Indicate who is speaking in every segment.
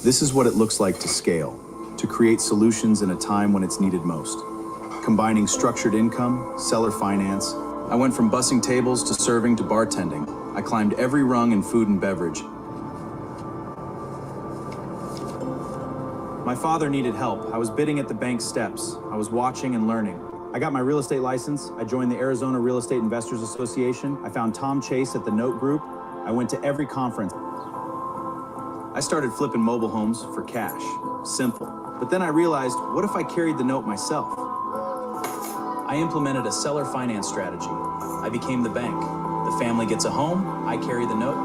Speaker 1: This is what it looks like to scale, to create solutions in a time when it's needed most. Combining structured income, seller finance. I went from bussing tables to serving to bartending. I climbed every rung in food and beverage. My father needed help. I was bidding at the bank steps. I was watching and learning. I got my real estate license. I joined the Arizona Real Estate Investors Association. I found Tom Chase at the Note Group. I went to every conference. I started flipping mobile homes for cash. Simple. But then I realized, what if I carried the note myself? I implemented a seller finance strategy. I became the bank. The family gets a home, I carry the note.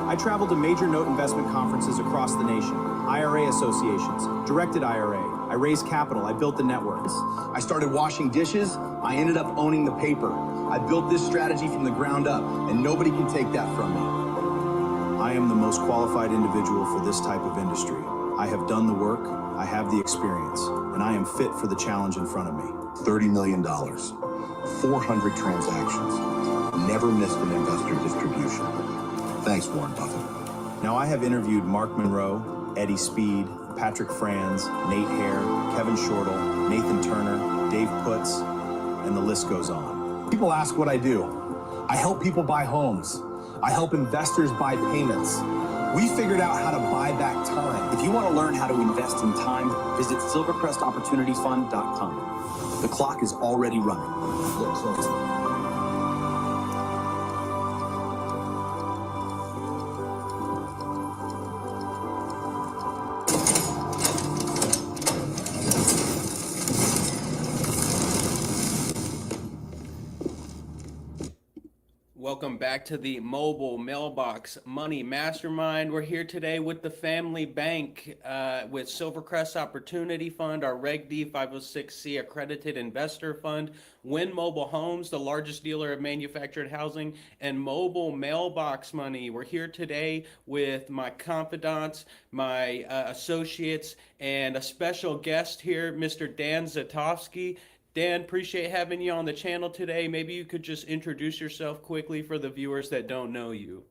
Speaker 1: I traveled to major note investment conferences across the nation, IRA associations, directed IRA. I raised capital, I built the networks.
Speaker 2: I started washing dishes, I ended up owning the paper. I built this strategy from the ground up, and nobody can take that from me.
Speaker 1: I am the most qualified individual for this type of industry. I have done the work, I have the experience, and I am fit for the challenge in front of me.
Speaker 2: $30 million, 400 transactions, never missed an investor distribution. Thanks, Warren Buffett.
Speaker 1: Now I have interviewed Mark Monroe, Eddie Speed, Patrick Franz, Nate Hare, Kevin Shortle, Nathan Turner, Dave Putz, and the list goes on.
Speaker 3: People ask what I do. I help people buy homes. I help investors buy payments. We figured out how to buy back time.
Speaker 4: If you want to learn how to invest in time, visit silvercrestopportunityfund.com. The clock is already running. Look closely.
Speaker 5: Welcome back to the Mobile Mailbox Money Mastermind. We're here today with the Family Bank with Silvercrest Opportunity Fund, our Reg D 506C accredited investor fund, Win Mobile Homes, the largest dealer of manufactured housing, and Mobile Mailbox Money. We're here today with my confidants, my associates, and a special guest here, Mr. Dan Zitofsky. Dan, appreciate having you on the channel today. Maybe you could just introduce yourself quickly for the viewers that don't know you.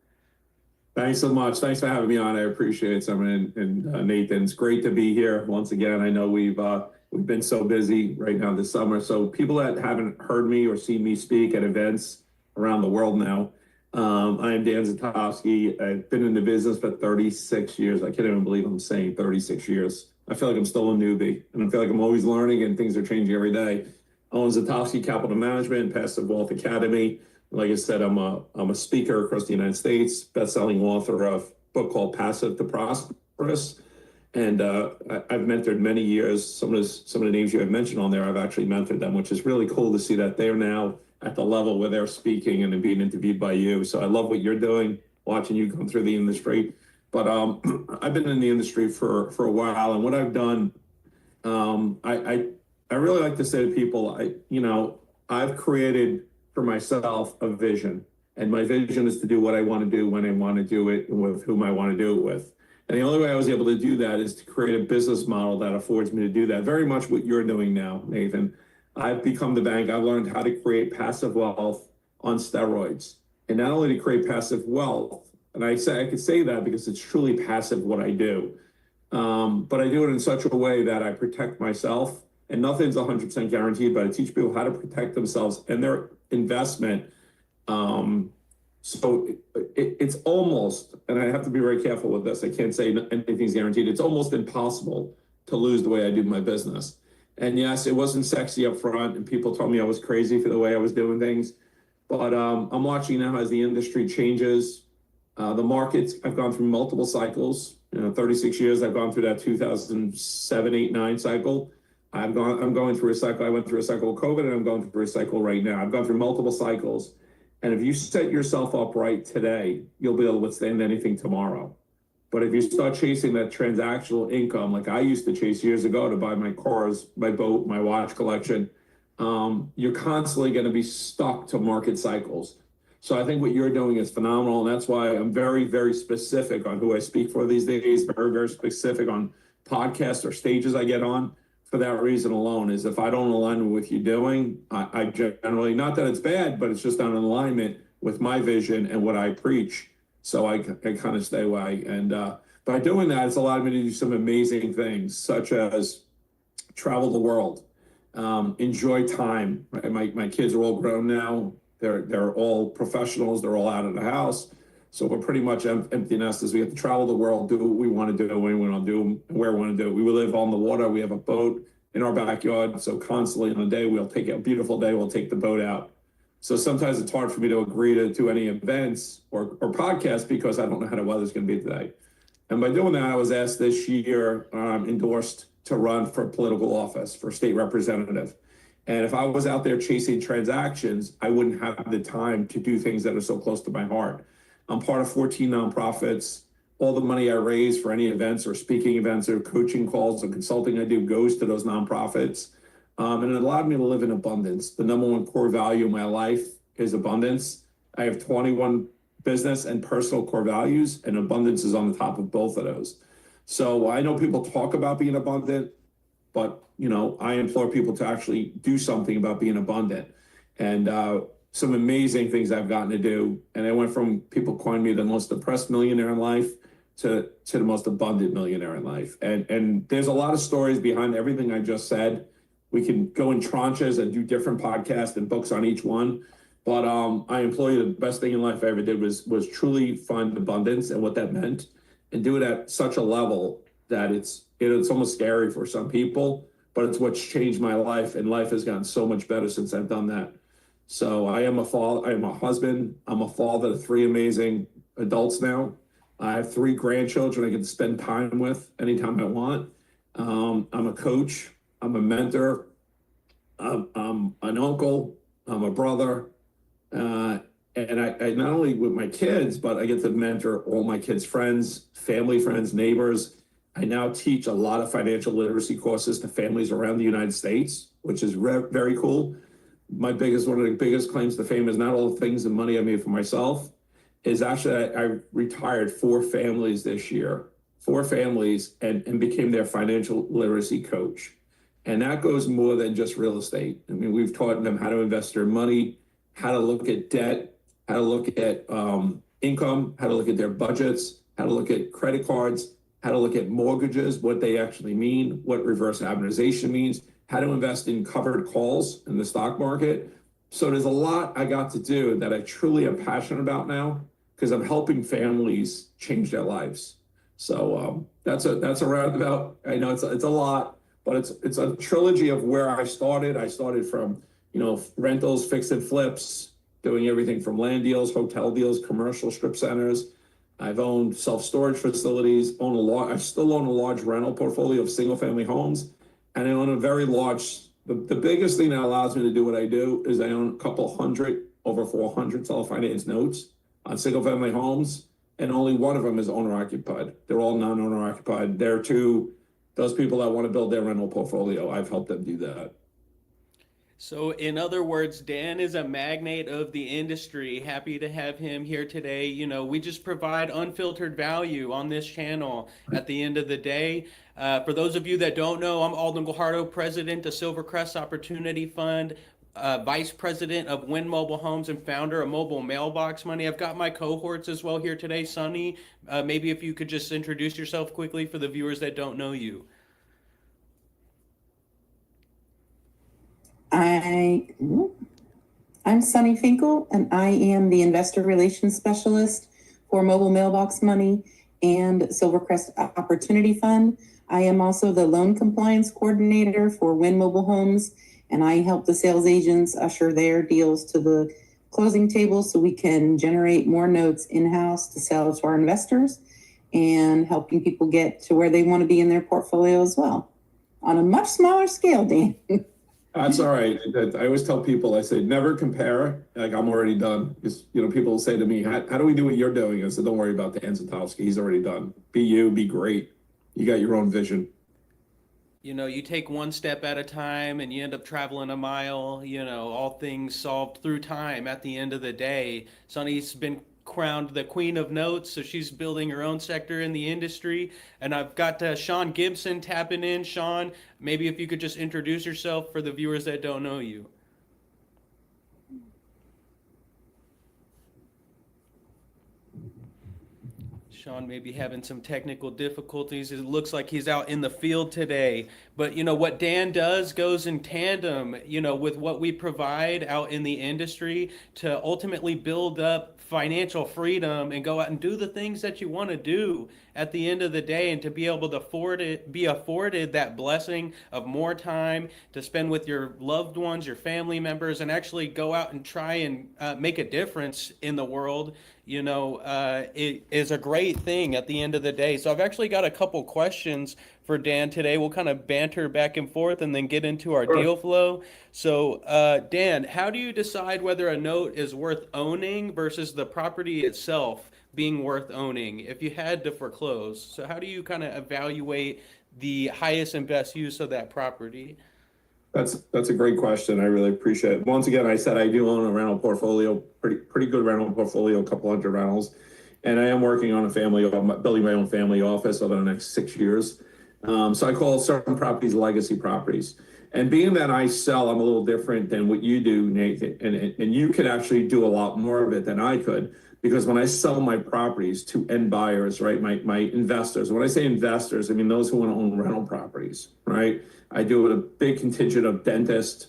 Speaker 6: Thanks so much. Thanks for having me on. I appreciate it, Simon and Nathan. It's great to be here once again. I know we've been so busy right now this summer. So people that haven't heard me or seen me speak at events around the world now, I am Dan Zitofsky. I've been in the business for 36 years. I can't even believe I'm saying 36 years. I feel like I'm still a newbie, and I feel like I'm always learning, and things are changing every day. I own Zitofsky Capital Management, Passive Wealth Academy. Like I said, I'm a speaker across the United States, best-selling author of a book called Passive to Prosperous, and I've mentored many years. Some of the names you have mentioned on there, I've actually mentored them, which is really cool to see that they're now at the level where they're speaking and being interviewed by you. So I love what you're doing, watching you come through the industry. But I've been in the industry for a while, and what I've done, I really like to say to people, I've created for myself a vision, and my vision is to do what I want to do when I want to do it and with whom I want to do it with. And the only way I was able to do that is to create a business model that affords me to do that. Very much what you're doing now, Nathan. I've become the bank. I've learned how to create passive wealth on steroids, and not only to create passive wealth. And I could say that because it's truly passive what I do. But I do it in such a way that I protect myself, and nothing's 100% guaranteed, but I teach people how to protect themselves and their investment. So it's almost, and I have to be very careful with this, I can't say anything's guaranteed. It's almost impossible to lose the way I do my business. And yes, it wasn't sexy up front, and people told me I was crazy for the way I was doing things. But I'm watching now as the industry changes. The markets, I've gone through multiple cycles. 36 years, I've gone through that 2007, 8, 9 cycle. I'm going through a cycle. I went through a cycle of COVID, and I'm going through a cycle right now. I've gone through multiple cycles. And if you set yourself up right today, you'll be able to withstand anything tomorrow. But if you start chasing that transactional income, like I used to chase years ago to buy my cars, my boat, my watch collection, you're constantly going to be stuck to market cycles. So I think what you're doing is phenomenal, and that's why I'm very, very specific on who I speak for these days, very, very specific on podcasts or stages I get on. For that reason alone, is if I don't align with what you're doing, I generally, not that it's bad, but it's just not in alignment with my vision and what I preach. So I kind of stay away. But by doing that, it's allowed me to do some amazing things, such as travel the world, enjoy time. My kids are all grown now. They're all professionals. They're all out of the house. So we're pretty much empty nesters. We have to travel the world, do what we want to do, when we want to do, and where we want to do. We live on the water. We have a boat in our backyard. So constantly on a day, we'll take a beautiful day, we'll take the boat out. So sometimes it's hard for me to agree to do any events or podcasts because I don't know how the weather's going to be today. And by doing that, I was asked this year, endorsed to run for political office, for state representative. And if I was out there chasing transactions, I wouldn't have the time to do things that are so close to my heart. I'm part of 14 nonprofits. All the money I raise for any events or speaking events or coaching calls or consulting I do goes to those nonprofits. And it allowed me to live in abundance. The number one core value in my life is abundance. I have 21 business and personal core values, and abundance is on the top of both of those. So I know people talk about being abundant, but I implore people to actually do something about being abundant. And some amazing things I've gotten to do. And I went from people calling me the most depressed millionaire in life to the most abundant millionaire in life. And there's a lot of stories behind everything I just said. We can go in tranches and do different podcasts and books on each one. But I implore you, the best thing in life I ever did was truly find abundance and what that meant, and do it at such a level that it's almost scary for some people, but it's what's changed my life, and life has gotten so much better since I've done that. So I am a husband, I'm a father to 3 amazing adults now. I have 3 grandchildren I get to spend time with anytime I want. I'm a coach, I'm a mentor, I'm an uncle, I'm a brother. And I not only with my kids, but I get to mentor all my kids' friends, family, friends, neighbors. I now teach a lot of financial literacy courses to families around the United States, which is very cool. One of the biggest claims to fame is not all the things and money I made for myself, is actually I retired 4 families this year, 4 families, and became their financial literacy coach. And that goes more than just real estate. I mean, we've taught them how to invest their money, how to look at debt, how to look at income, how to look at their budgets, how to look at credit cards, how to look at mortgages, what they actually mean, what reverse amortization means, how to invest in covered calls in the stock market. So there's a lot I got to do that I truly am passionate about now, because I'm helping families change their lives. So that's a roundabout. I know it's a lot, but it's a trilogy of where I started. I started from rentals, fix and flips, doing everything from land deals, hotel deals, commercial strip centers. I've owned self-storage facilities, I still own a large rental portfolio of single-family homes, and I own a very large, the biggest thing that allows me to do what I do is I own a couple hundred, over 400 self-finance notes on single-family homes, and only one of them is owner-occupied. They're all non-owner occupied. They're to those people that want to build their rental portfolio. I've helped them do that.
Speaker 5: So in other words, Dan is a magnate of the industry. Happy to have him here today. We just provide unfiltered value on this channel at the end of the day. For those of you that don't know, I'm Alden Guajardo, president of Silvercrest Opportunity Fund, vice president of Win Mobile Homes, and founder of Mobile Mailbox Money. I've got my cohorts as well here today. Sonny, maybe if you could just introduce yourself quickly for the viewers that don't know you.
Speaker 7: I'm Sunny Finkel, and I am the investor relations specialist for Mobile Mailbox Money and Silvercrest Opportunity Fund. I am also the loan compliance coordinator for Win Mobile Homes, and I help the sales agents usher their deals to the closing table so we can generate more notes in-house to sell to our investors, and helping people get to where they want to be in their portfolio as well, on a much smaller scale, Dan.
Speaker 6: That's all right. I always tell people, I say, never compare. Like, I'm already done. Because, people will say to me, how do we do what you're doing? I said, don't worry about Dan Zitofsky. He's already done. Be you, be great. You got your own vision.
Speaker 5: You take one step at a time and you end up traveling a mile, all things solved through time at the end of the day. Sonny's been crowned the queen of notes, so she's building her own sector in the industry. And I've got Sean Gibson tapping in. Sean, maybe if you could just introduce yourself for the viewers that don't know you. Sean may be having some technical difficulties. It looks like he's out in the field today. But, what Dan does goes in tandem, with what we provide out in the industry to ultimately build up financial freedom and go out and do the things that you want to do at the end of the day, and to be able to be afforded that blessing of more time to spend with your loved ones, your family members, and actually go out and try and make a difference in the world. It is a great thing at the end of the day. So I've actually got a couple questions for Dan today. We'll kind of banter back and forth and then get into our deal flow. So Dan, how do you decide whether a note is worth owning versus the property itself being worth owning if you had to foreclose? So how do you kind of evaluate the highest and best use of that property?
Speaker 6: That's a great question. I really appreciate it. Once again, I said I do own a rental portfolio, pretty good rental portfolio, a couple hundred rentals, and I am working on building my own family office over the next 6 years. So I call certain properties legacy properties. And being that I sell, I'm a little different than what you do, Nathan, and you could actually do a lot more of it than I could, because when I sell my properties to end buyers, right, my investors, when I say investors, I mean those who want to own rental properties, right? I do it with a big contingent of dentists,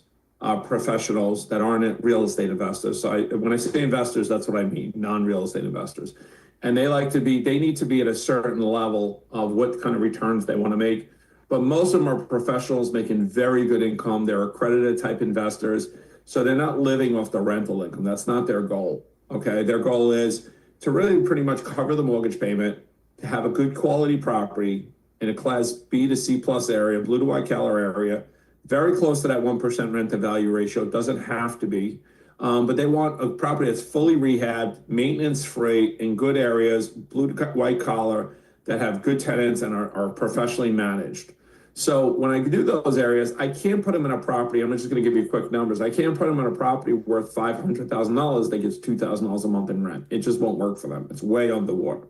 Speaker 6: professionals that aren't real estate investors. So when I say investors, that's what I mean, non-real estate investors. And they need to be at a certain level of what kind of returns they want to make. But most of them are professionals making very good income. They're accredited type investors. So they're not living off the rental income. That's not their goal. Okay. Their goal is to really pretty much cover the mortgage payment, to have a good quality property in a class B to C plus area, blue to white collar area, very close to that 1% rent to value ratio. It doesn't have to be, but they want a property that's fully rehabbed, maintenance free, in good areas, blue to white collar, that have good tenants and are professionally managed. So when I do those areas, I can't put them in a property. I'm just going to give you quick numbers. I can't put them in a property worth $500,000 that gets $2,000 a month in rent. It just won't work for them. It's way underwater.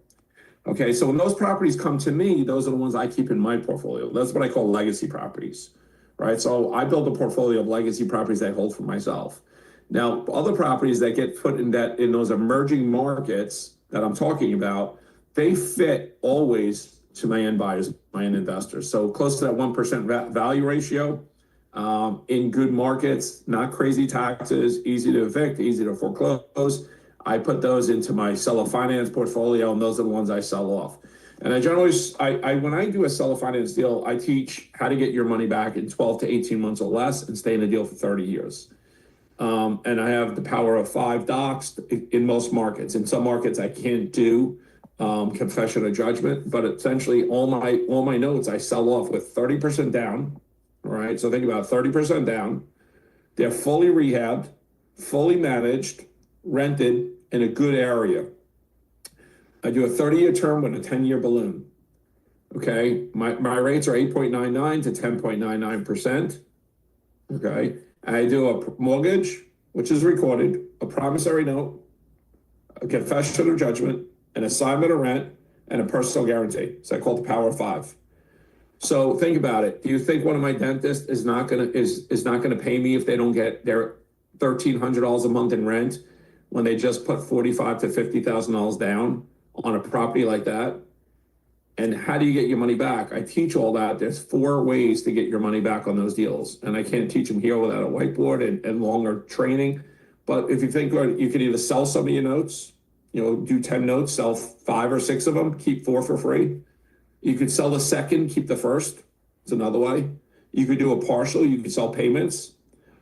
Speaker 6: Okay, so when those properties come to me, those are the ones I keep in my portfolio. That's what I call legacy properties, right? So I build a portfolio of legacy properties that I hold for myself. Now, other properties that get put in those emerging markets that I'm talking about, they fit always to my end buyers, my end investors. So close to that 1% value ratio, in good markets, not crazy taxes, easy to evict, easy to foreclose. I put those into my seller finance portfolio, and those are the ones I sell off. And I generally, when I do a seller finance deal, I teach how to get your money back in 12 to 18 months or less and stay in the deal for 30 years. And I have the power of 5 docs in most markets. In some markets, I can't do confession of judgment, but essentially all my notes I sell off with 30% down. All right, so think about 30% down. They're fully rehabbed, fully managed, rented in a good area. I do a 30-year term with a 10-year balloon. Okay, my rates are 8.99 to 10.99%. Okay, I do a mortgage, which is recorded, a promissory note, a confession of judgment, an assignment of rent, and a personal guarantee. So I call it the power of 5. So think about it. Do you think one of my dentists is not gonna pay me if they don't get their $1,300 a month in rent when they just put $45,000 to $50,000 down on a property like that? And how do you get your money back? I teach all that. There's 4 ways to get your money back on those deals. And I can't teach them here without a whiteboard and longer training. But if you think you can either sell some of your notes, do 10 notes, sell 5 or 6 of them, keep 4 for free. You could sell the second, keep the first. It's another way. You could do a partial, you could sell payments,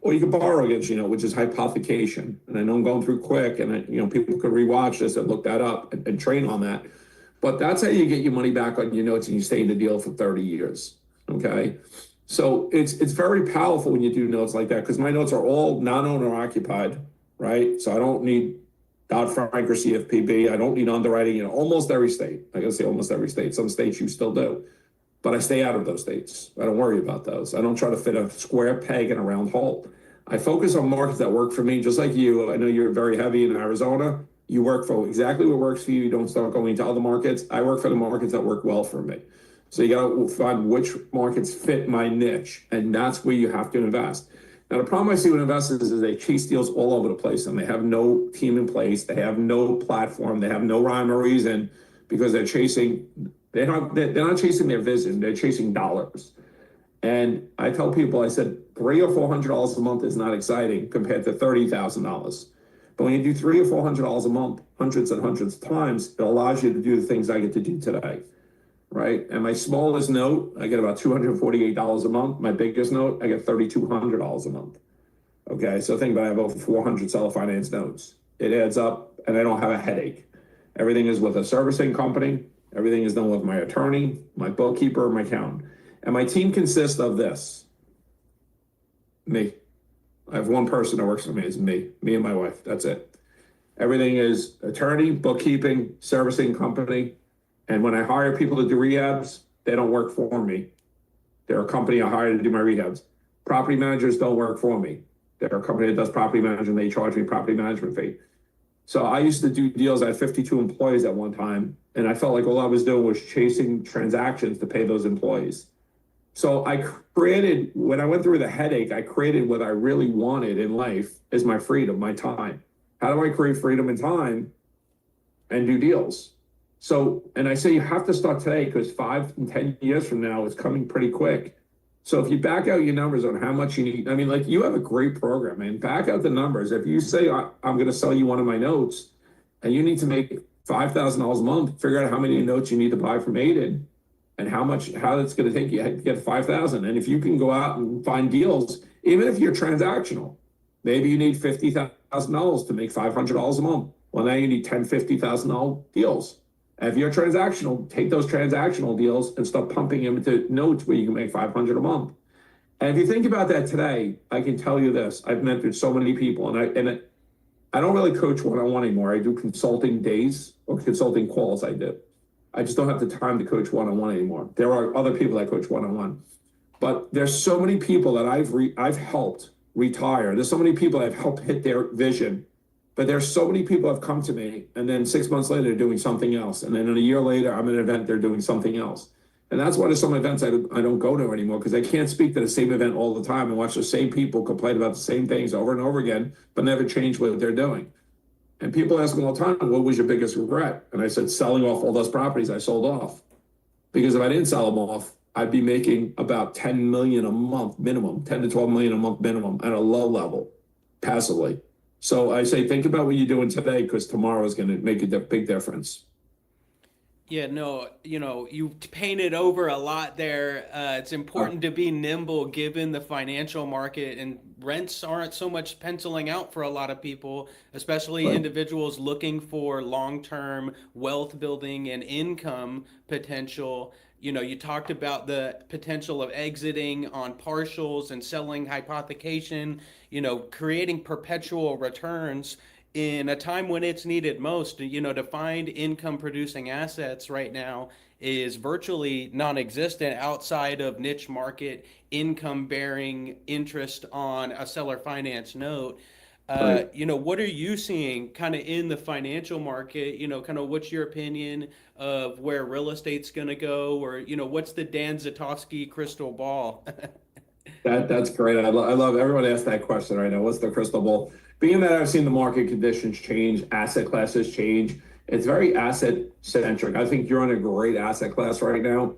Speaker 6: or you could borrow against, which is hypothecation. And I know I'm going through quick, and people could rewatch this and look that up and train on that. But that's how you get your money back on your notes and you stay in the deal for 30 years. Okay. So it's very powerful when you do notes like that, because my notes are all non-owner occupied, right? So I don't need Dodd-Frank or CFPB. I don't need underwriting in almost every state. I gotta say almost every state. Some states you still do, but I stay out of those states. I don't worry about those. I don't try to fit a square peg in a round hole. I focus on markets that work for me, just like you. I know you're very heavy in Arizona. You work for exactly what works for you. You don't start going to other markets. I work for the markets that work well for me. So you gotta find which markets fit my niche, and that's where you have to invest. Now, the problem I see with investors is they chase deals all over the place, and they have no team in place. They have no platform. They have no rhyme or reason because they're not chasing their vision, they're chasing dollars. And I tell people, I said, $300 or $400 a month is not exciting compared to $30,000. But when you do $300 or $400 a month, hundreds and hundreds of times, it allows you to do the things I get to do today, right? And my smallest note, I get about $248 a month. My biggest note, I get $3,200 a month. Okay, so think about it, I have over 400 seller finance notes. It adds up, and I don't have a headache. Everything is with a servicing company. Everything is done with my attorney, my bookkeeper, my accountant. And my team consists of this. Me. I have one person that works for me. It's me and my wife. That's it. Everything is attorney, bookkeeping, servicing company. And when I hire people to do rehabs, they don't work for me. They're a company I hire to do my rehabs. Property managers don't work for me. They're a company that does property management. They charge me property management fee. So I used to do deals. I had 52 employees at one time. And I felt like all I was doing was chasing transactions to pay those employees. So I created, when I went through the headache, I created what I really wanted in life is my freedom, my time. How do I create freedom and time and do deals? So, and I say you have to start today because 5 and 10 years from now, it's coming pretty quick. So if you back out your numbers on how much you need, I mean, like you have a great program, man. Back out the numbers. If you say, I'm going to sell you one of my notes and you need to make $5,000 a month, figure out how many notes you need to buy from Aiden and how it's going to take you to get 5,000. And if you can go out and find deals, even if you're transactional, maybe you need $50,000 to make $500 a month. Well, now you need $10,000, $50,000 deals. And if you're transactional, take those transactional deals and start pumping them into notes where you can make $500 a month. And if you think about that today, I can tell you this: I've mentored so many people, and I don't really coach one-on-one anymore. I do consulting days or consulting calls. I just don't have the time to coach one-on-one anymore. There are other people that coach one-on-one, but there's so many people that I've helped retire. There's so many people I've helped hit their vision. But there's so many people have come to me, and then 6 months later, they're doing something else. And then a year later, I'm at an event, they're doing something else. And that's why there's some events I don't go to anymore, because I can't speak to the same event all the time and watch the same people complain about the same things over and over again, but never change what they're doing. And people ask me all the time, what was your biggest regret? And I said, selling off all those properties I sold off. Because if I didn't sell them off, I'd be making about 10 million a month minimum, 10 to 12 million a month minimum at a low level, passively. So I say, think about what you're doing today, because tomorrow is going to make a big difference.
Speaker 5: Yeah, no, you painted over a lot there. It's important to be nimble given the financial market, and rents aren't so much penciling out for a lot of people, especially individuals looking for long-term wealth building and income potential. You talked about the potential of exiting on partials and selling hypothecation, creating perpetual returns in a time when it's needed most. To find income producing assets right now is virtually non-existent outside of niche market income bearing interest on a seller finance note. What are you seeing kind of in the financial market? Kind of what's your opinion of where real estate's going to go, or, what's the Dan Zitofsky crystal ball?
Speaker 6: That's great. I love everyone asks that question right now. What's the crystal ball? Being that I've seen the market conditions change, asset classes change, it's very asset centric. I think you're in a great asset class right now.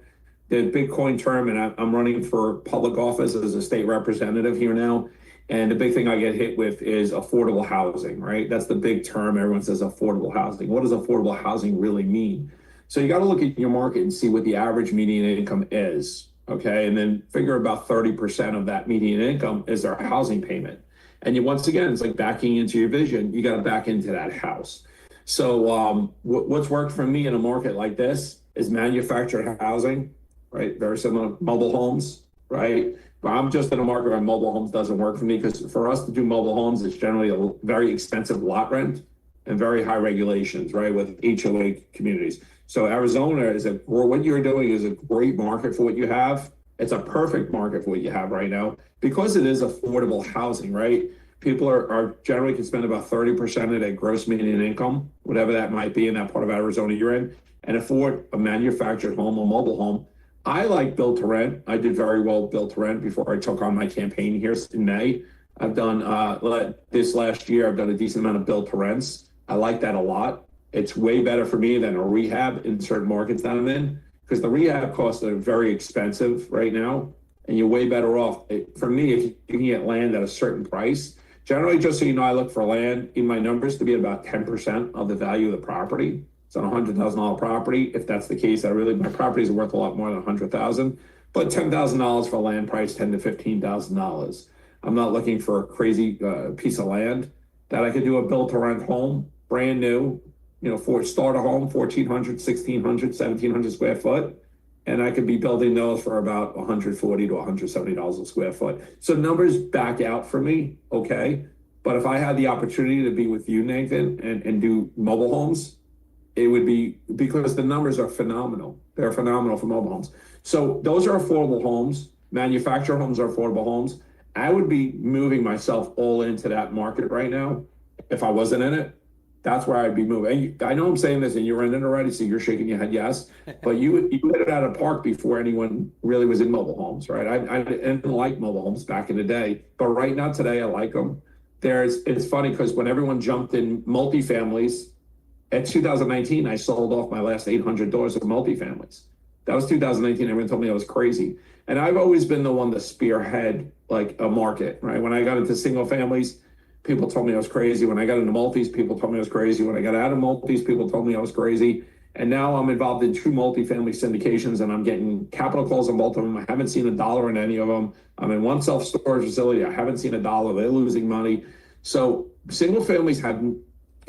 Speaker 6: The Bitcoin term, and I'm running for public office as a state representative here now. And the big thing I get hit with is affordable housing, right? That's the big term. Everyone says affordable housing. What does affordable housing really mean? So you got to look at your market and see what the average median income is, okay? And then figure about 30% of that median income is their housing payment. And once again, it's like backing into your vision. You got to back into that house. So what's worked for me in a market like this is manufactured housing, right? Very similar, mobile homes, right? But I'm just in a market where mobile homes doesn't work for me, because for us to do mobile homes, it's generally a very expensive lot rent and very high regulations, right? With HOA communities. So Arizona what you're doing is a great market for what you have. It's a perfect market for what you have right now, because it is affordable housing, right? People are generally can spend about 30% of their gross median income, whatever that might be in that part of Arizona you're in, and afford a manufactured home or mobile home. I like build to rent. I did very well build to rent before I took on my campaign here in May. I've done this last year, I've done a decent amount of build to rents. I like that a lot. It's way better for me than a rehab in certain markets that I'm in, because the rehab costs are very expensive right now, and you're way better off. For me, if you can get land at a certain price, generally, just so you know, I look for land in my numbers to be about 10% of the value of the property. It's on a $100,000 property. If that's the case, my properties are worth a lot more than $100,000, but $10,000 for a land price, $10,000 to $15,000. I'm not looking for a crazy piece of land that I could do a build to rent home, brand new, for starter home, 1,400, 1,600, 1,700 square foot. And I could be building those for about $140 to $170 a square foot. So numbers back out for me, okay? But if I had the opportunity to be with you, Nathan, and do mobile homes, it would be, because the numbers are phenomenal. They're phenomenal for mobile homes. So those are affordable homes. Manufactured homes are affordable homes. I would be moving myself all into that market right now if I wasn't in it. That's where I'd be moving. And I know I'm saying this and you're in it already, so you're shaking your head yes, but you hit it out of the park before anyone really was in mobile homes, right? I didn't like mobile homes back in the day, but right now today I like them. It's funny because when everyone jumped in multifamilies, at 2019, I sold off my last 800 doors of multifamilies. That was 2019. Everyone told me I was crazy. And I've always been the one to spearhead like a market, right? When I got into single families, people told me I was crazy. When I got into multis, people told me I was crazy. When I got out of multis, people told me I was crazy. And now I'm involved in 2 multifamily syndications and I'm getting capital calls on both of them. I haven't seen $1 in any of them. I'm in one self-storage facility. I haven't seen $1. They're losing money. So single families have,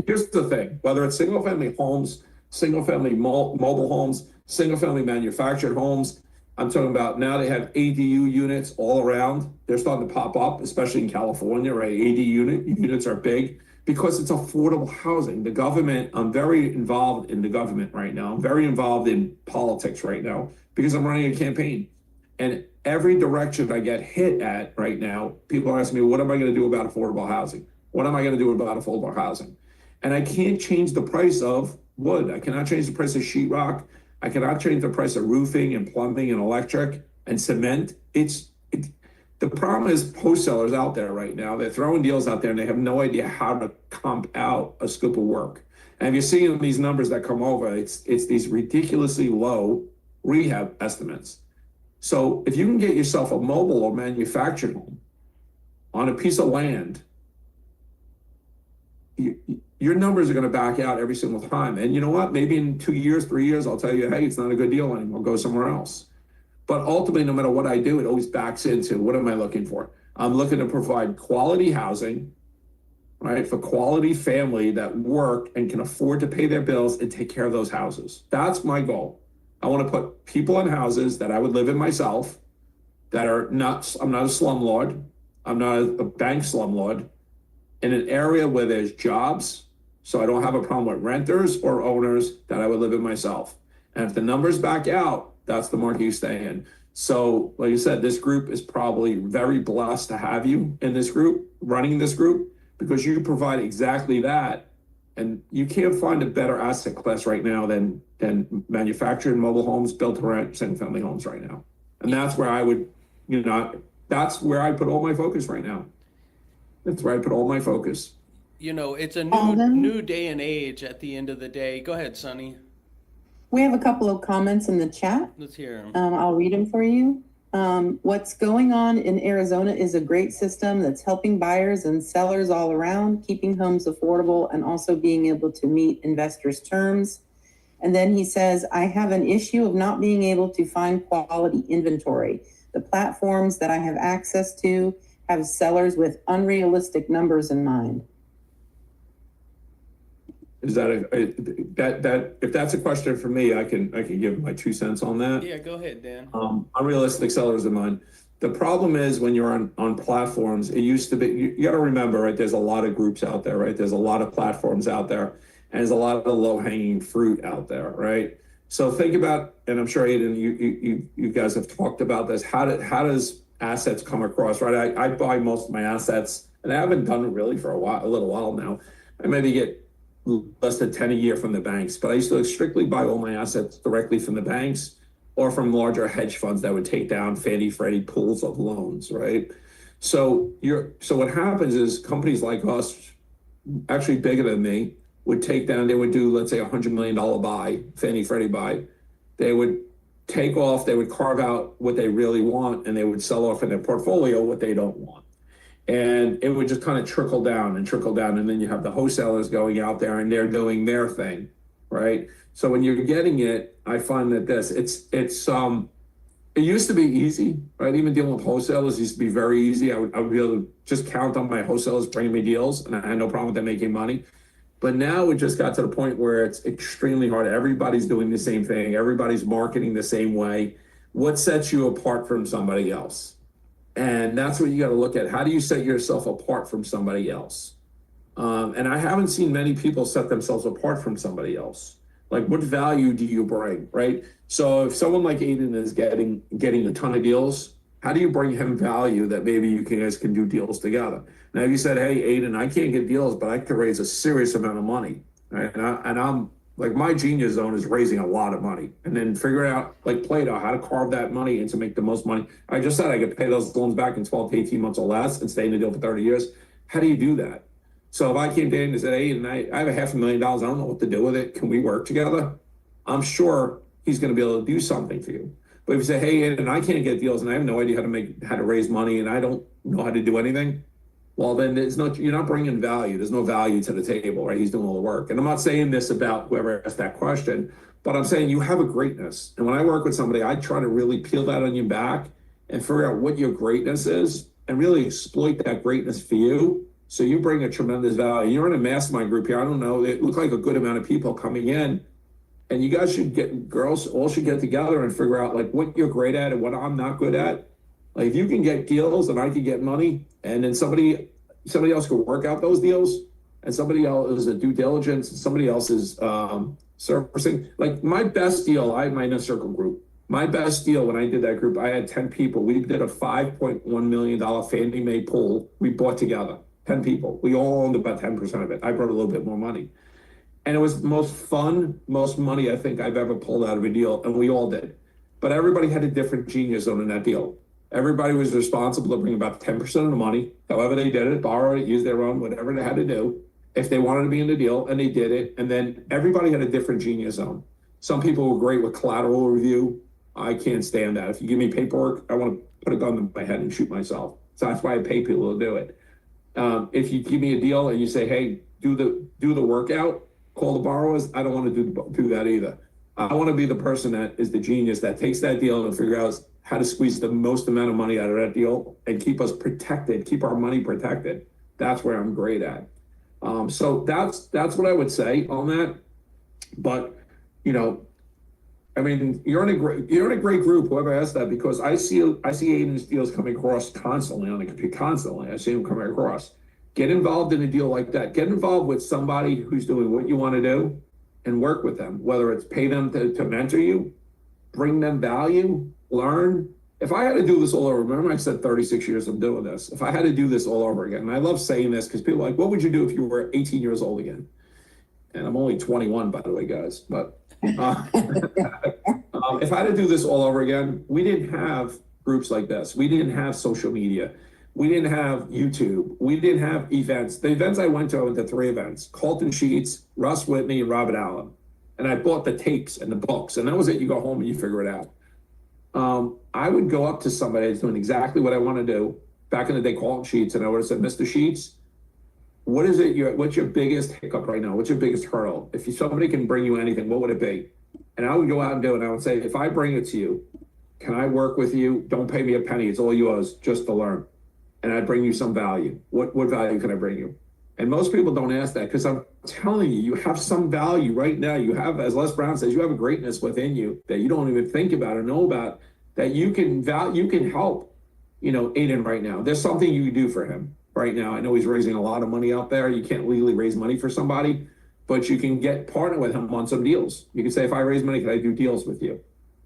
Speaker 6: here's the thing, whether it's single family homes, single family mobile homes, single family manufactured homes, I'm talking about now they have ADU units all around. They're starting to pop up, especially in California, right? ADU units are big because it's affordable housing. The government, I'm very involved in the government right now. I'm very involved in politics right now because I'm running a campaign. And every direction I get hit at right now, people are asking me, what am I going to do about affordable housing? What am I going to do about affordable housing? And I can't change the price of wood. I cannot change the price of sheetrock. I cannot change the price of roofing and plumbing and electric and cement. The problem is wholesalers out there right now, they're throwing deals out there and they have no idea how to comp out a scope of work. And if you're seeing these numbers that come over, it's these ridiculously low rehab estimates. So if you can get yourself a mobile or manufactured home on a piece of land, your numbers are going to back out every single time. And you know what? Maybe in 2 years, 3 years, I'll tell you, hey, it's not a good deal anymore. Go somewhere else. But ultimately, no matter what I do, it always backs into what am I looking for? I'm looking to provide quality housing, right, for quality family that work and can afford to pay their bills and take care of those houses. That's my goal. I want to put people in houses that I would live in myself, that are not, I'm not a slumlord. I'm not a bank slumlord. In an area where there's jobs, so I don't have a problem with renters or owners, that I would live in myself. And if the numbers back out, that's the market you stay in. So like you said, this group is probably very blessed to have you in this group, running this group, because you provide exactly that. And you can't find a better asset class right now than manufactured mobile homes, built to rent, single family homes right now. And that's where I would, that's where I put all my focus right now. That's where I put all my focus.
Speaker 5: It's a new day and age at the end of the day. Go ahead, Sonny.
Speaker 7: We have a couple of comments in the chat.
Speaker 5: Let's hear them.
Speaker 7: I'll read them for you. What's going on in Arizona is a great system that's helping buyers and sellers all around, keeping homes affordable and also being able to meet investors' terms. And then he says, I have an issue of not being able to find quality inventory. The platforms that I have access to have sellers with unrealistic numbers in mind.
Speaker 6: Is that if that's a question for me, I can give my 2 cents on that.
Speaker 5: Yeah, go ahead, Dan.
Speaker 6: Unrealistic sellers in mind. The problem is when you're on platforms, it used to be, you got to remember, right? There's a lot of groups out there, right? There's a lot of platforms out there, and there's a lot of low-hanging fruit out there, right? So think about, and I'm sure Aiden, you guys have talked about this. How does assets come across, right? I buy most of my assets, and I haven't done it really for a little while now. I maybe get less than 10 a year from the banks, but I used to strictly buy all my assets directly from the banks or from larger hedge funds that would take down Fannie Freddie pools of loans, right? So what happens is companies like us, actually bigger than me, would take down, they would do, let's say, $100 million buy, Fannie Freddie buy. They would take off, they would carve out what they really want, and they would sell off in their portfolio what they don't want. And it would just kind of trickle down and trickle down. And then you have the wholesalers going out there and they're doing their thing, right? So when you're getting it, I find that it used to be easy, right? Even dealing with wholesalers used to be very easy. I would be able to just count on my wholesalers bringing me deals, and I had no problem with them making money. But now it just got to the point where it's extremely hard. Everybody's doing the same thing. Everybody's marketing the same way. What sets you apart from somebody else? And that's what you got to look at. How do you set yourself apart from somebody else? And I haven't seen many people set themselves apart from somebody else. Like, what value do you bring, right? So if someone like Aiden is getting a ton of deals, how do you bring him value that maybe you guys can do deals together? Now, if you said, hey, Aiden, I can't get deals, but I could raise a serious amount of money, right? And I'm like, my genius zone is raising a lot of money, and then figuring out, like Plato, how to carve that money and to make the most money. I just said I could pay those loans back in 12 to 18 months or less and stay in the deal for 30 years. How do you do that? So if I came to Aiden and said, hey, and I have $500,000, I don't know what to do with it. Can we work together? I'm sure he's going to be able to do something for you. But if you say, hey, Aiden, I can't get deals and I have no idea how to raise money and I don't know how to do anything, well, then you're not bringing value. There's no value to the table, right? He's doing all the work. And I'm not saying this about whoever asked that question, but I'm saying you have a greatness. And when I work with somebody, I try to really peel that onion back and figure out what your greatness is and really exploit that greatness for you. So you bring a tremendous value. You're in a mastermind group here. I don't know. It looked like a good amount of people coming in. And you guys girls all should get together and figure out like what you're great at and what I'm not good at. Like if you can get deals and I can get money, and then somebody else can work out those deals, and somebody else is a due diligence, and somebody else is servicing. Like my best deal, I had my inner circle group. My best deal when I did that group, I had 10 people. We did a $5.1 million Fannie Mae pool. We bought together, 10 people. We all owned about 10% of it. I brought a little bit more money. And it was the most fun, most money I think I've ever pulled out of a deal, and we all did. But everybody had a different genius zone in that deal. Everybody was responsible to bring about 10% of the money, however they did it, borrow it, use their own, whatever they had to do, if they wanted to be in the deal, and they did it. And then everybody had a different genius zone. Some people were great with collateral review. I can't stand that. If you give me paperwork, I want to put a gun to my head and shoot myself. So that's why I pay people to do it. If you give me a deal and you say, hey, do the workout, call the borrowers, I don't want to do that either. I want to be the person that is the genius that takes that deal and figure out how to squeeze the most amount of money out of that deal and keep us protected, keep our money protected. That's where I'm great at. So that's what I would say on that. But I mean, you're in a great group, whoever asked that, because I see Aiden's deals coming across constantly on the computer, constantly. I see them coming across. Get involved in a deal like that. Get involved with somebody who's doing what you want to do and work with them, whether it's pay them to mentor you, bring them value, learn. If I had to do this all over, remember I said 36 years of doing this. If I had to do this all over again, and I love saying this because people are like, what would you do if you were 18 years old again? And I'm only 21, by the way, guys. But if I had to do this all over again, we didn't have groups like this. We didn't have social media. We didn't have YouTube. We didn't have events. The events I went to 3 events: Colton Sheets, Russ Whitney, and Robert Allen. And I bought the tapes and the books, and that was it. You go home and you figure it out. I would go up to somebody that's doing exactly what I want to do. Back in the day, Colton Sheets, and I would have said, Mr. Sheets, what's your biggest hiccup right now? What's your biggest hurdle? If somebody can bring you anything, what would it be? And I would go out and do it. And I would say, if I bring it to you, can I work with you? Don't pay me a penny. It's all yours, just to learn. And I'd bring you some value. What value can I bring you? And most people don't ask that, because I'm telling you, you have some value right now. You have, as Les Brown says, you have a greatness within you that you don't even think about or know about, that you can help, Aiden right now. There's something you can do for him right now. I know he's raising a lot of money out there. You can't legally raise money for somebody, but you can partner with him on some deals. You can say, if I raise money, can I do deals with you?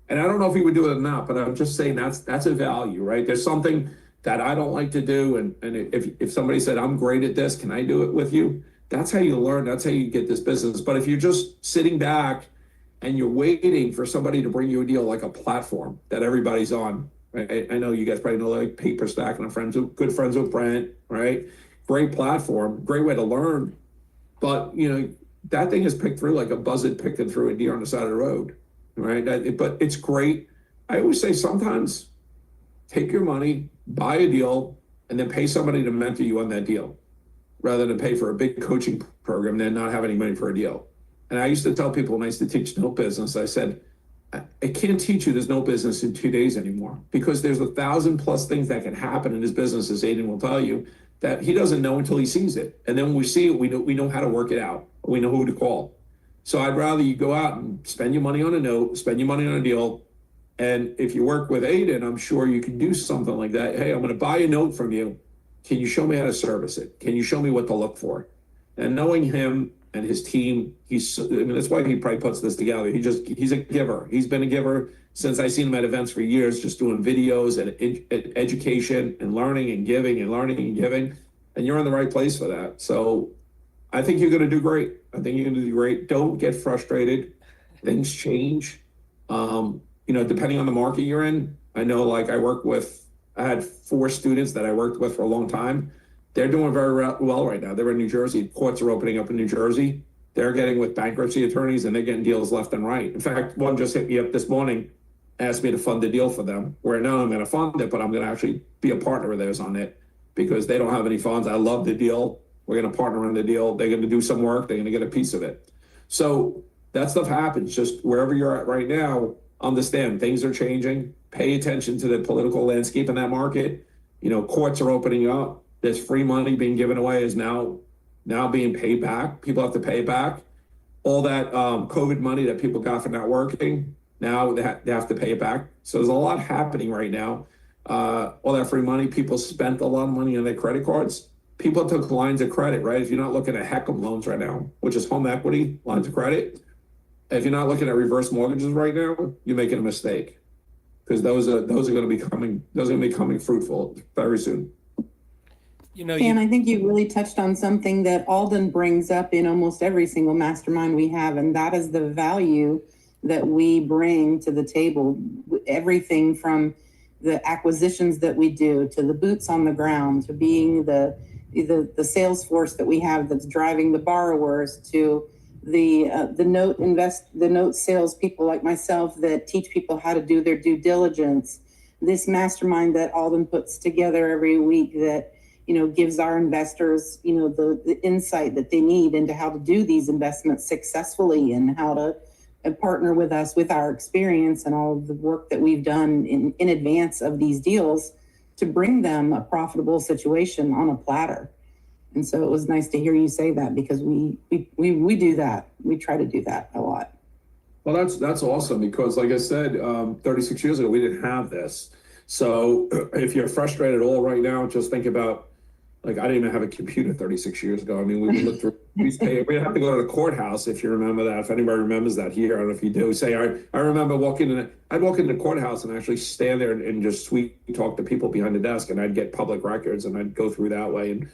Speaker 6: And I don't know if he would do it or not, but I'm just saying that's a value, right? There's something that I don't like to do. And if somebody said, I'm great at this, can I do it with you? That's how you learn. That's how you get this business. But if you're just sitting back and you're waiting for somebody to bring you a deal, like a platform that everybody's on, right? I know you guys probably know, like Paper Stack, and I'm good friends with Brent, right? Great platform, great way to learn. But, that thing is picked through like a buzzard picking through a deer on the side of the road, right? But it's great. I always say sometimes take your money, buy a deal, and then pay somebody to mentor you on that deal, rather than pay for a big coaching program and then not have any money for a deal. And I used to tell people when I used to teach note business, I said, I can't teach you there's no business in 2 days anymore, because there's 1,000+ things that can happen in his business, as Aiden will tell you, that he doesn't know until he sees it. And then when we see it, we know how to work it out. We know who to call. So I'd rather you go out and spend your money on a note, spend your money on a deal. And if you work with Aiden, I'm sure you can do something like that. Hey, I'm going to buy a note from you. Can you show me how to service it? Can you show me what to look for? And knowing him and his team, that's why he probably puts this together. He's a giver. He's been a giver since I seen him at events for years, just doing videos and education and learning and giving and learning and giving. And you're in the right place for that. So I think you're going to do great. I think you're going to do great. Don't get frustrated. Things change. Depending on the market you're in. I know, like I had 4 students that I worked with for a long time. They're doing very well right now. They're in New Jersey. Courts are opening up in New Jersey. They're getting with bankruptcy attorneys and they're getting deals left and right. In fact, one just hit me up this morning, asked me to fund the deal for them, where now I'm going to fund it, but I'm going to actually be a partner of theirs on it because they don't have any funds. I love the deal. We're going to partner on the deal. They're going to do some work. They're going to get a piece of it. So that stuff happens. Just wherever you're at right now, understand things are changing. Pay attention to the political landscape in that market. Courts are opening up. There's free money being given away is now being paid back. People have to pay back. All that COVID money that people got for not working, now they have to pay it back. So there's a lot happening right now. All that free money, people spent a lot of money on their credit cards. People took lines of credit, right? If you're not looking at HECM loans right now, which is home equity lines of credit, if you're not looking at reverse mortgages right now, you're making a mistake, because those are going to be coming fruitful very soon.
Speaker 7: And I think you really touched on something that Alden brings up in almost every single mastermind we have, and that is the value that we bring to the table. Everything from the acquisitions that we do, to the boots on the ground, to being the sales force that we have that's driving the borrowers, to the note sales people like myself that teach people how to do their due diligence. This mastermind that Alden puts together every week that gives our investors, the insight that they need into how to do these investments successfully, and how to partner with us with our experience and all of the work that we've done in advance of these deals to bring them a profitable situation on a platter. And so it was nice to hear you say that, because we do that. We try to do that a lot.
Speaker 6: Well, that's awesome, because like I said, 36 years ago, we didn't have this. So if you're frustrated at all right now, just think about, like, I didn't even have a computer 36 years ago. I mean, we would look through, we'd have to go to the courthouse, if you remember that. If anybody remembers that here, I don't know if you do. Say, I remember I'd walk into the courthouse and actually stand there and just sweet talk to people behind the desk, and I'd get public records and I'd go through that way. And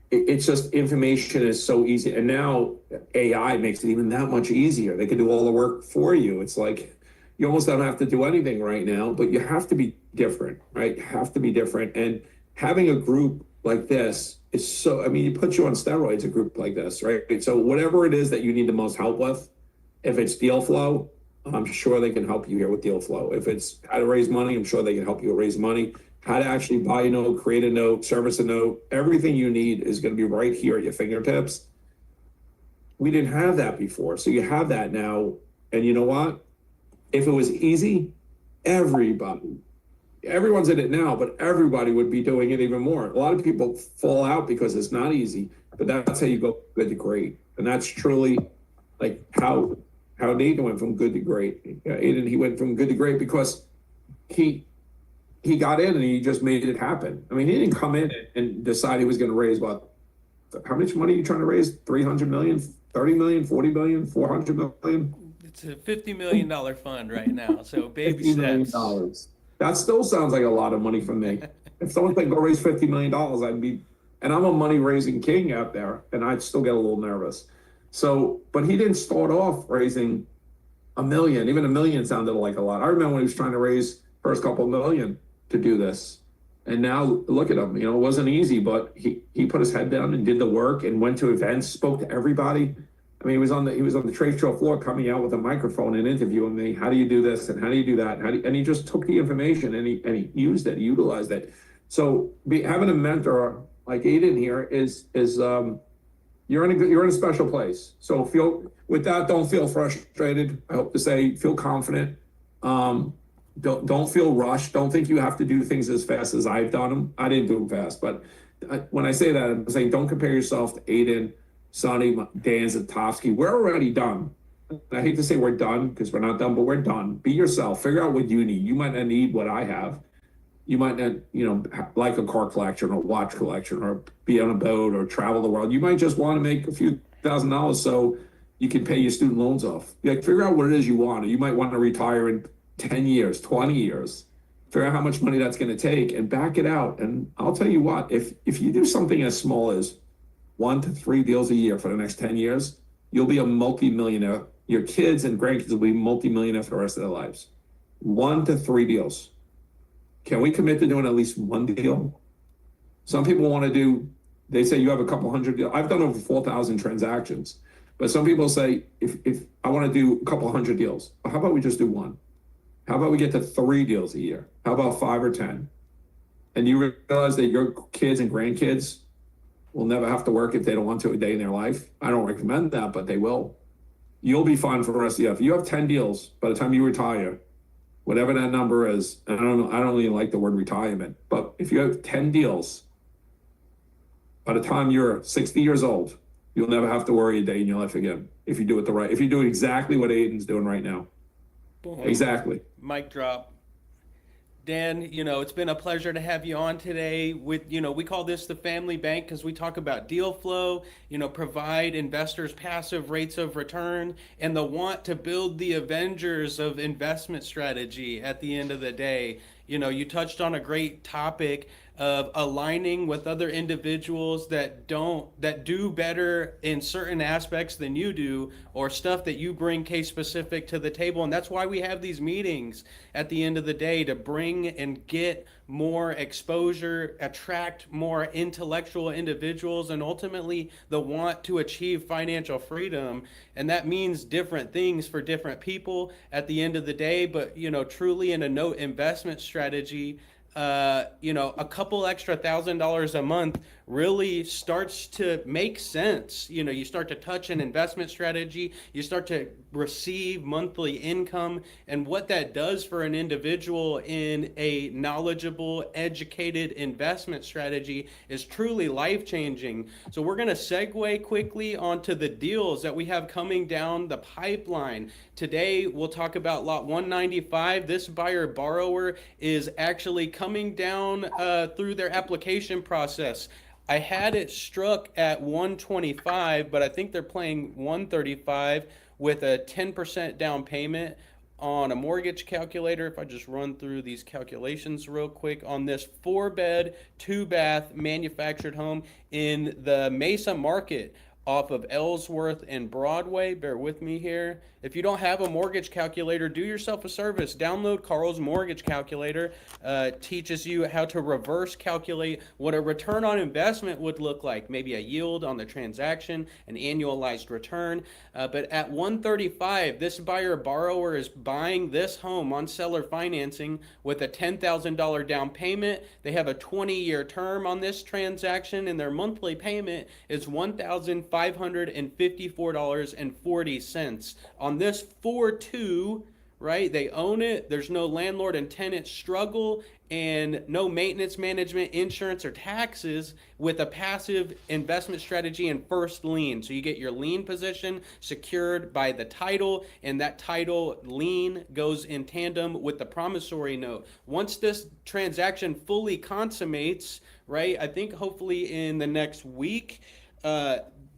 Speaker 6: it's just, information is so easy. And now AI makes it even that much easier. They can do all the work for you. It's like, you almost don't have to do anything right now, but you have to be different, right? You have to be different. And having a group like this is so, it puts you on steroids, a group like this, right? So whatever it is that you need the most help with, if it's deal flow, I'm sure they can help you here with deal flow. If it's how to raise money, I'm sure they can help you raise money. How to actually buy a note, create a note, service a note, everything you need is going to be right here at your fingertips. We didn't have that before, so you have that now. And you know what? If it was easy, everyone's in it now, but everybody would be doing it even more. A lot of people fall out because it's not easy, but that's how you go from good to great. And that's truly like how Nathan went from good to great. Aiden, he went from good to great because he got in and he just made it happen. He didn't come in and decide he was going to raise how much money are you trying to raise? 300 million, 30 million, 40 million, 400 million? It's
Speaker 5: a $50 million fund right now, so baby steps.
Speaker 6: That still sounds like a lot of money from me. If someone said go raise $50 million, and I'm a money raising king out there, and I'd still get a little nervous. So, but he didn't start off raising $1 million. Even $1 million sounded like a lot. I remember when he was trying to raise first couple million to do this. And now look at him, it wasn't easy, but he put his head down and did the work and went to events, spoke to everybody. mean, he was on the trade show floor coming out with a microphone and interviewing me. How do you do this? And how do you do that? And he just took the information and he used it, he utilized it. So having a mentor like Aiden here is you're in a special place. So don't feel frustrated. I hope to say, feel confident. Don't feel rushed. Don't think you have to do things as fast as I've done them. I didn't do them fast, but when I say that, I'm saying don't compare yourself to Aiden, Sonny, Dan, Zitofsky. We're already done. I hate to say we're done because we're not done, but we're done. Be yourself. Figure out what you need. You might not need what I have. You might not, like a car collection or watch collection or be on a boat or travel the world. You might just want to make a few $1,000s so you can pay your student loans off. Figure out what it is you want. You might want to retire in 10 years, 20 years. Figure out how much money that's going to take and back it out. And I'll tell you what, if you do something as small as 1 to 3 deals a year for the next 10 years, you'll be a multi-millionaire. Your kids and grandkids will be multi-millionaires for the rest of their lives. 1 to 3 deals. Can we commit to doing at least 1 deal? Some people want to do, they say you have a couple hundred deals. I've done over 4,000 transactions, but some people say, if I want to do a couple hundred deals, how about we just do 1? How about we get to 3 deals a year? How about 5 or 10? And you realize that your kids and grandkids will never have to work if they don't want to a day in their life. I don't recommend that, but they will. You'll be fine for the rest of your life. If you have 10 deals by the time you retire, whatever that number is, and I don't even like the word retirement, but if you have 10 deals, by the time you're 60 years old, you'll never have to worry a day in your life again. If you do it if you do exactly what Aiden's doing right now.
Speaker 5: Boom.
Speaker 6: Exactly.
Speaker 5: Mic drop. Dan, it's been a pleasure to have you on today. We call this the Family Bank because we talk about deal flow, provide investors passive rates of return, and the want to build the Avengers of investment strategy at the end of the day. You touched on a great topic of aligning with other individuals that do better in certain aspects than you do, or stuff that you bring case specific to the table. And that's why we have these meetings at the end of the day, to bring and get more exposure, attract more intellectual individuals, and ultimately the want to achieve financial freedom. And that means different things for different people at the end of the day. But truly in a note investment strategy, a couple extra $1,000s a month really starts to make sense. You start to touch an investment strategy, you start to receive monthly income, and what that does for an individual in a knowledgeable, educated investment strategy is truly life-changing. So we're going to segue quickly onto the deals that we have coming down the pipeline. Today, we'll talk about lot 195. This buyer-borrower is actually coming down through their application process. I had it struck at 125, but I think they're playing 135 with a 10% down payment on a mortgage calculator. If I just run through these calculations real quick on this 4-bed, 2-bath manufactured home in the Mesa market off of Ellsworth and Broadway. Bear with me here. If you don't have a mortgage calculator, do yourself a service. Download Carl's Mortgage Calculator. Teaches you how to reverse calculate what a return on investment would look like. Maybe a yield on the transaction, an annualized return. But at 135, this buyer-borrower is buying this home on seller financing with a $10,000 down payment. They have a 20-year term on this transaction, and their monthly payment is $1,554.40. On this 4-2, right, they own it. There's no landlord and tenant struggle and no maintenance, management, insurance, or taxes, with a passive investment strategy and first lien. So you get your lien position secured by the title, and that title lien goes in tandem with the promissory note. Once this transaction fully consummates, right, I think hopefully in the next week,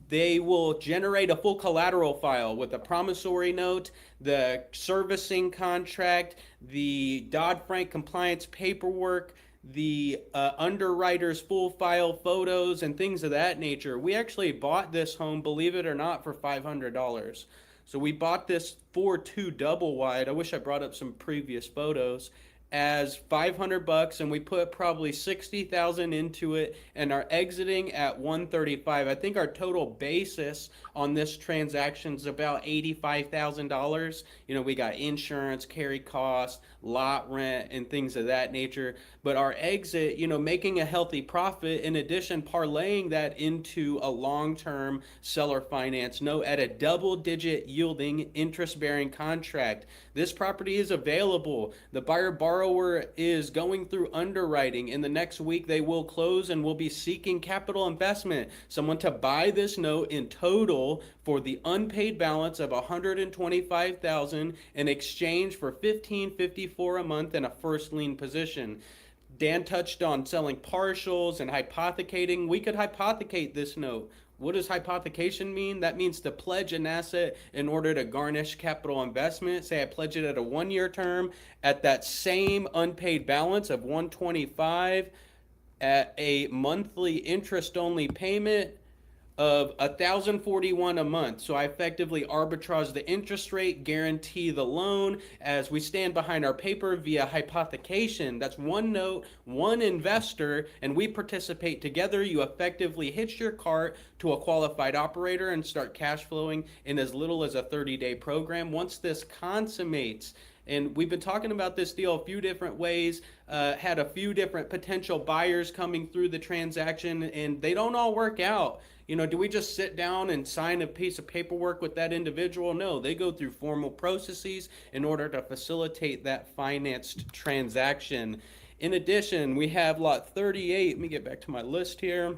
Speaker 5: they will generate a full collateral file with a promissory note, the servicing contract, the Dodd-Frank compliance paperwork, the underwriter's full file photos, and things of that nature. We actually bought this home, believe it or not, for $500. So we bought this 4-2 double wide. I wish I brought up some previous photos. as 500 bucks, and we put probably 60,000 into it and are exiting at 135. I think our total basis on this transaction is about $85,000. You know, we got insurance, carry costs, lot rent, and things of that nature. But our exit, you know, making a healthy profit, in addition, parlaying that into a long-term seller finance note at a double-digit yielding interest-bearing contract. This property is available. The buyer borrower is going through underwriting. In the next week, they will close and will be seeking capital investment. Someone to buy this note in total for the unpaid balance of $125,000 in exchange for $1,554 a month in a first lien position. Dan touched on selling partials and hypothecating. We could hypothecate this note. What does hypothecation mean? That means to pledge an asset in order to garnish capital investment. Say I pledge it at a 1-year term at that same unpaid balance of $125 at a monthly interest-only payment of $1,041 a month. So I effectively arbitrage the interest rate, guarantee the loan as we stand behind our paper via hypothecation. That's one note, one investor, and we participate together. You effectively hitch your cart to a qualified operator and start cash flowing in as little as a 30-day program. Once this consummates, and we've been talking about this deal a few different ways, had a few different potential buyers coming through the transaction, and they don't all work out. You know, do we just sit down and sign a piece of paperwork with that individual? No, they go through formal processes in order to facilitate that financed transaction. In addition, we have lot 38. Let me get back to my list here.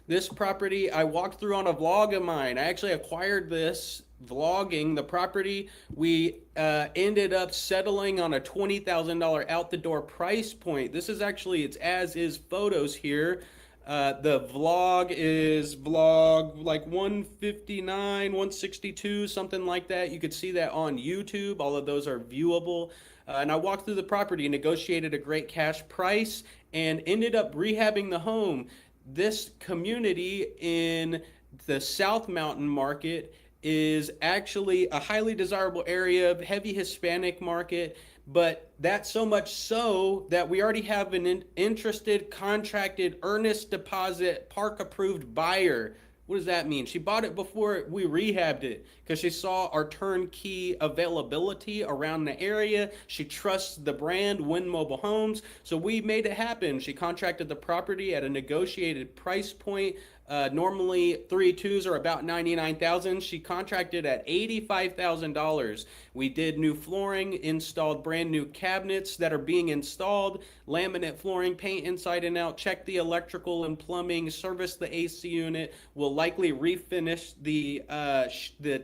Speaker 5: This property I walked through on a vlog of mine. I actually acquired this vlogging the property. We ended up settling on a $20,000 out the door price point. This is actually its as is photos here. The vlog is vlog like 159, 162, something like that. You could see that on YouTube. All of those are viewable. And I walked through the property, negotiated a great cash price, and ended up rehabbing the home. This community in the South Mountain market is actually a highly desirable area, heavy Hispanic market, but that's so much so that we already have an interested, contracted, earnest deposit, park approved buyer. What does that mean? She bought it before we rehabbed it because she saw our turnkey availability around the area. She trusts the brand, Win Mobile Homes. So we made it happen. She contracted the property at a negotiated price point. Normally 3.2s are about $99,000. She contracted at $85,000. We did new flooring, installed brand new cabinets that are being installed, laminate flooring, paint inside and out, check the electrical and plumbing, service the AC unit. We'll likely refinish the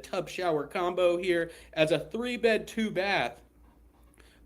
Speaker 5: tub shower combo here as a 3-bed, 2-bath.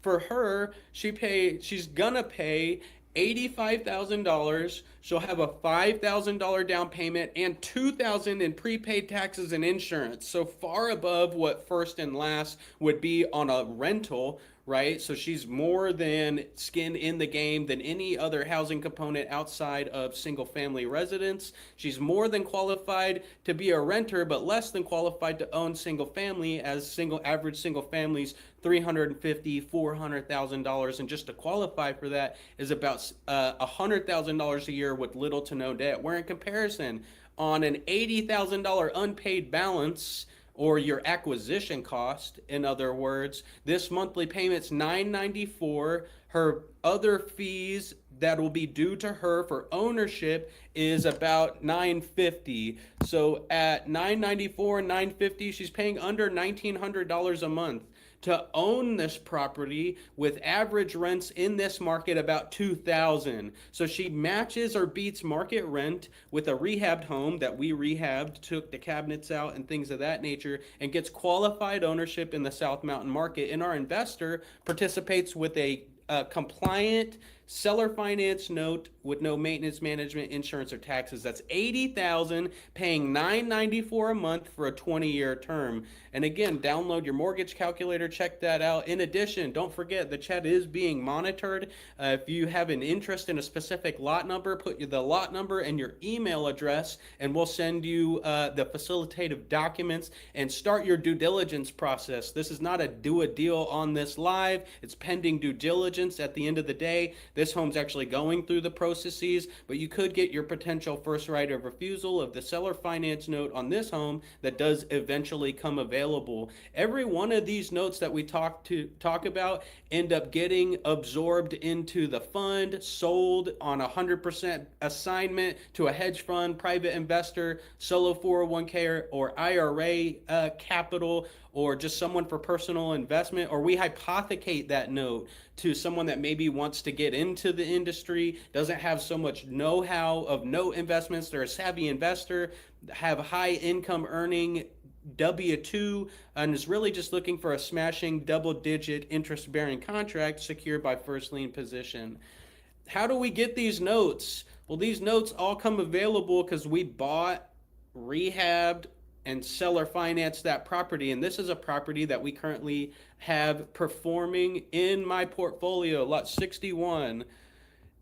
Speaker 5: For her, she's gonna pay $85,000. She'll have a $5,000 down payment and $2,000 in prepaid taxes and insurance. So far above what first and last would be on a rental, right? So she's more than skin in the game than any other housing component outside of single family residence. She's more than qualified to be a renter, but less than qualified to own single family, as average single families $350,000, $400,000, and just to qualify for that is about $100,000 a year with little to no debt. Where in comparison, on an $80,000 unpaid balance, or your acquisition cost, in other words, this monthly payment's $994. Her other fees that will be due to her for ownership is about $950. So at $994 and $950, she's paying under $1,900 a month to own this property, with average rents in this market about $2,000. So she matches or beats market rent with a rehabbed home that we rehabbed, took the cabinets out and things of that nature, and gets qualified ownership in the South Mountain market. And our investor participates with a compliant seller finance note with no maintenance, management, insurance, or taxes. That's $80,000, paying $994 a month for a 20-year term. And again, download your mortgage calculator, check that out. In addition, don't forget the chat is being monitored. If you have an interest in a specific lot number, put the lot number and your email address, and we'll send you the facilitative documents and start your due diligence process. This is not a do a deal on this live. It's pending due diligence. At the end of the day, this home's actually going through the processes, but you could get your potential first right of refusal of the seller finance note on this home that does eventually come available. Every one of these notes that we talk about end up getting absorbed into the fund, sold on 100% assignment to a hedge fund, private investor, solo 401k or IRA capital, or just someone for personal investment, or we hypothecate that note to someone that maybe wants to get into the industry, doesn't have so much know-how of note investments, they're a savvy investor, have high income earning W-2, and is really just looking for a smashing double-digit interest-bearing contract secured by first lien position. How do we get these notes? Well, these notes all come available because we bought, rehabbed, and seller financed that property. And this is a property that we currently have performing in my portfolio, lot 61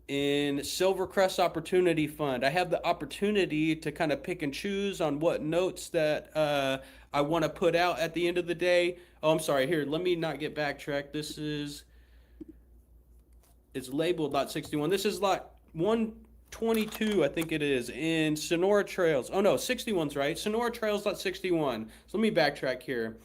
Speaker 5: in Silvercrest Opportunity Fund. I have the opportunity to kind of pick and choose on what notes that I want to put out at the end of the day. Oh, I'm sorry. Here, let me not get backtracked. It's labeled lot 61. This is lot 122, I think it is, in Sonora Trails. Oh no, 61's right. Sonora Trails lot 61. So let me backtrack here.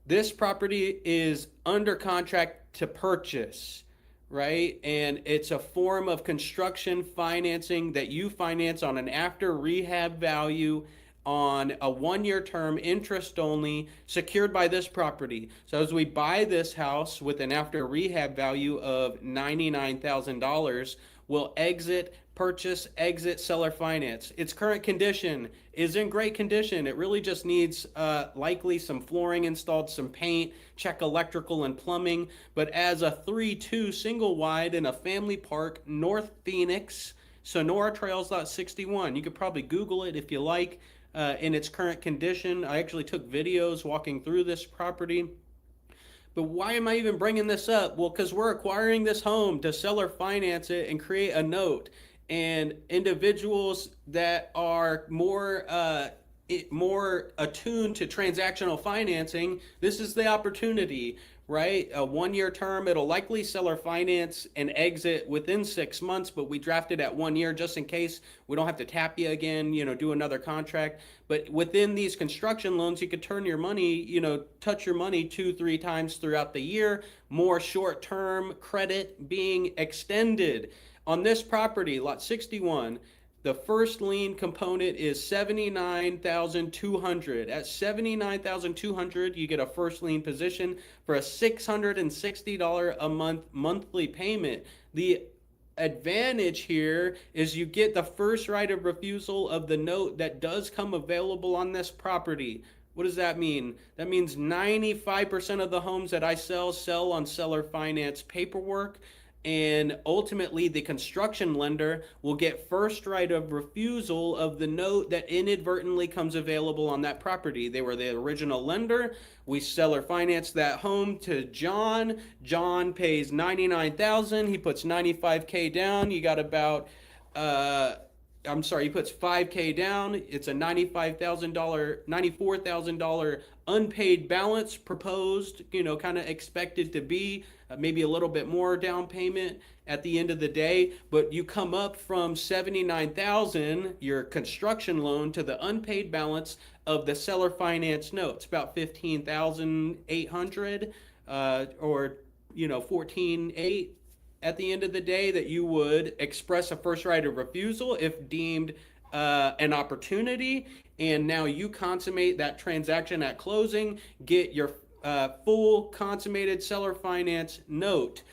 Speaker 5: This property is under contract to purchase, right? And it's a form of construction financing that you finance on an after rehab value on a 1-year term, interest only, secured by this property. So as we buy this house with an after rehab value of $99,000, we'll purchase, exit, seller finance. Its current condition is in great condition. It really just needs likely some flooring installed, some paint, check electrical and plumbing. But as a 3-2 single wide in a family park, North Phoenix, Sonora Trails lot 61. You could probably Google it if you like. In its current condition, I actually took videos walking through this property. But why am I even bringing this up? Well, because we're acquiring this home to seller finance it and create a note. And individuals that are more attuned to transactional financing, this is the opportunity, right? A 1-year term, it'll likely seller finance and exit within 6 months, but we drafted at 1 year just in case we don't have to tap you again, do another contract. But within these construction loans, you could turn your money, touch your money 2-3 times throughout the year, more short-term credit being extended. On this property, lot 61, the first lien component is $79,200. At $79,200, you get a first lien position for a $660 a month monthly payment. The advantage here is you get the first right of refusal of the note that does come available on this property. What does that mean? That means 95% of the homes that I sell on seller finance paperwork. And ultimately, the construction lender will get first right of refusal of the note that inadvertently comes available on that property. They were the original lender. We seller finance that home to John. John pays $99,000. He puts $95K down. You got about he puts $5K down. It's a $94,000 unpaid balance proposed, kind of expected to be maybe a little bit more down payment at the end of the day. But you come up from $79,000, your construction loan, to the unpaid balance of the seller finance note. It's about $15,800 or $14,800. At the end of the day, that you would express a first right of refusal if deemed an opportunity, and now you consummate that transaction at closing, get your full consummated seller finance note.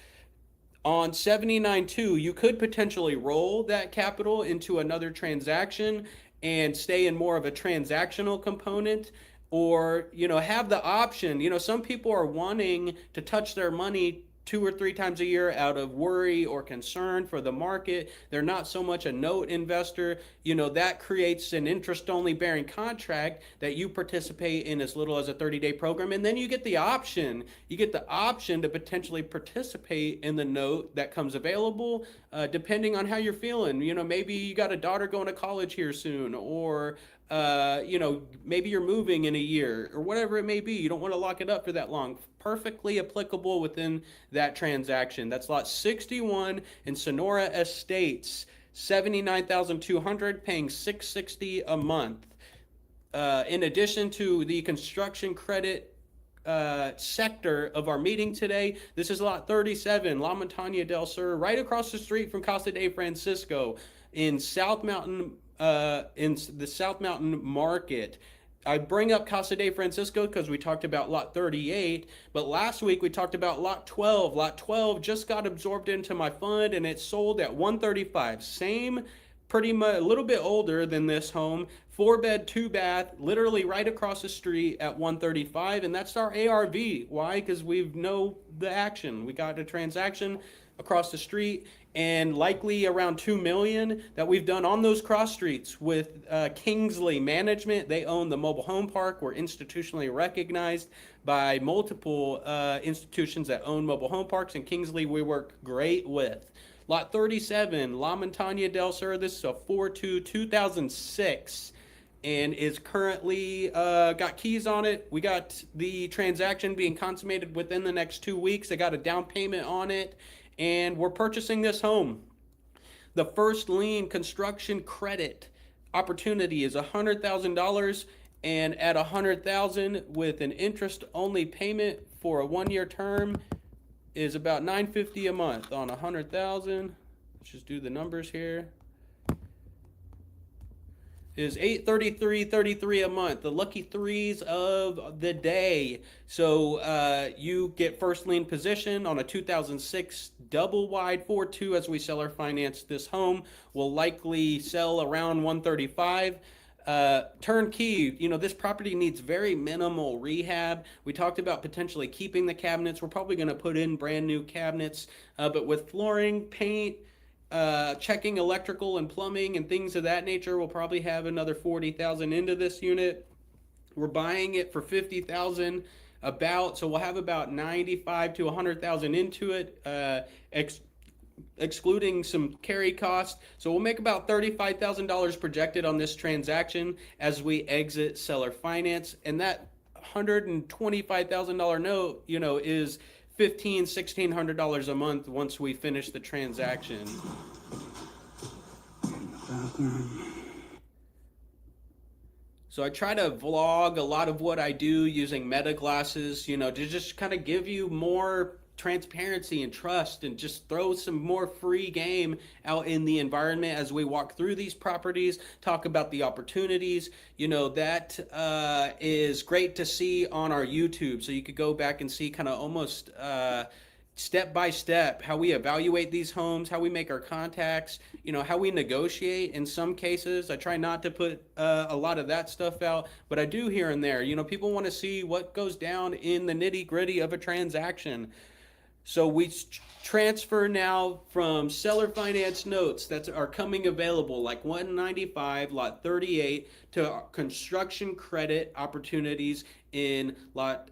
Speaker 5: On 79.2, you could potentially roll that capital into another transaction and stay in more of a transactional component, or have the option. Some people are wanting to touch their money 2 or 3 times a year out of worry or concern for the market. They're not so much a note investor. That creates an interest-only bearing contract that you participate in as little as a 30-day program. And then you get the option. You get the option to potentially participate in the note that comes available, depending on how you're feeling. Maybe you got a daughter going to college here soon, or maybe you're moving in a year, or whatever it may be. You don't want to lock it up for that long. Perfectly applicable within that transaction. That's lot 61 in Sonora Estates, $79,200, paying $660 a month. In addition to the construction credit sector of our meeting today, this is lot 37, La Montaña del Sur, right across the street from Casa de Francisco in South Mountain, in the South Mountain Market. I bring up Casa de Francisco because we talked about lot 38, but last week we talked about lot 12. Lot 12 just got absorbed into my fund and it sold at 135. Same, pretty much a little bit older than this home, 4-bed, 2-bath, literally right across the street at 135, and that's our ARV. Why? Because we know the action. We got a transaction across the street, and likely around $2 million that we've done on those cross streets with Kingsley Management. They own the mobile home park. We're institutionally recognized by multiple institutions that own mobile home parks, and Kingsley we work great with. Lot 37, La Montaña del Sur. This is a 4-2 2006 and is currently got keys on it. We got the transaction being consummated within the next 2 weeks. I got a down payment on it, and we're purchasing this home. The first lien construction credit opportunity is $100,000, and at $100,000 with an interest-only payment for a 1-year term is about $950 a month on $100,000. Let's just do the numbers here. Is $833.33 a month, the lucky threes of the day. So you get first lien position on a 2006 double wide 4.2 as we sell or finance this home. Will likely sell around 135. Turnkey, this property needs very minimal rehab. We talked about potentially keeping the cabinets. We're probably going to put in brand new cabinets, but with flooring, paint, checking electrical and plumbing and things of that nature, we'll probably have another $40,000 into this unit. We're buying it for $50,000 about, so we'll have about $95,000 to $100,000 into it, excluding some carry costs. So we'll make about $35,000 projected on this transaction as we exit seller finance, and that $125,000 note, is $1,600 a month once we finish the transaction. So I try to vlog a lot of what I do using meta glasses, to just kind of give you more transparency and trust, and just throw some more free game out in the environment as we walk through these properties, talk about the opportunities. That is great to see on our YouTube. So you could go back and see kind of almost step by step how we evaluate these homes, how we make our contacts, how we negotiate. In some cases, I try not to put a lot of that stuff out, but I do here and there. People want to see what goes down in the nitty gritty of a transaction. So we transfer now from seller finance notes that are coming available, like 195, lot 38, to construction credit opportunities in lot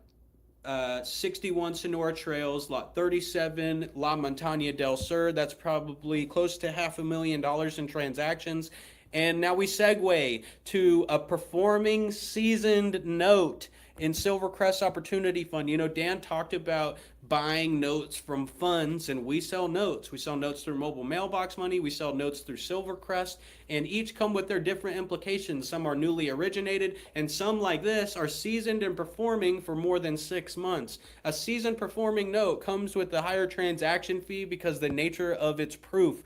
Speaker 5: 61 Sonora Trails, lot 37 La Montaña del Sur. That's probably close to $500,000 in transactions. And now we segue to a performing seasoned note in Silvercrest Opportunity Fund. Dan talked about buying notes from funds, and we sell notes. We sell notes through mobile mailbox money. We sell notes through Silvercrest, and each come with their different implications. Some are newly originated, and some, like this, are seasoned and performing for more than 6 months. A seasoned performing note comes with a higher transaction fee because the nature of its proof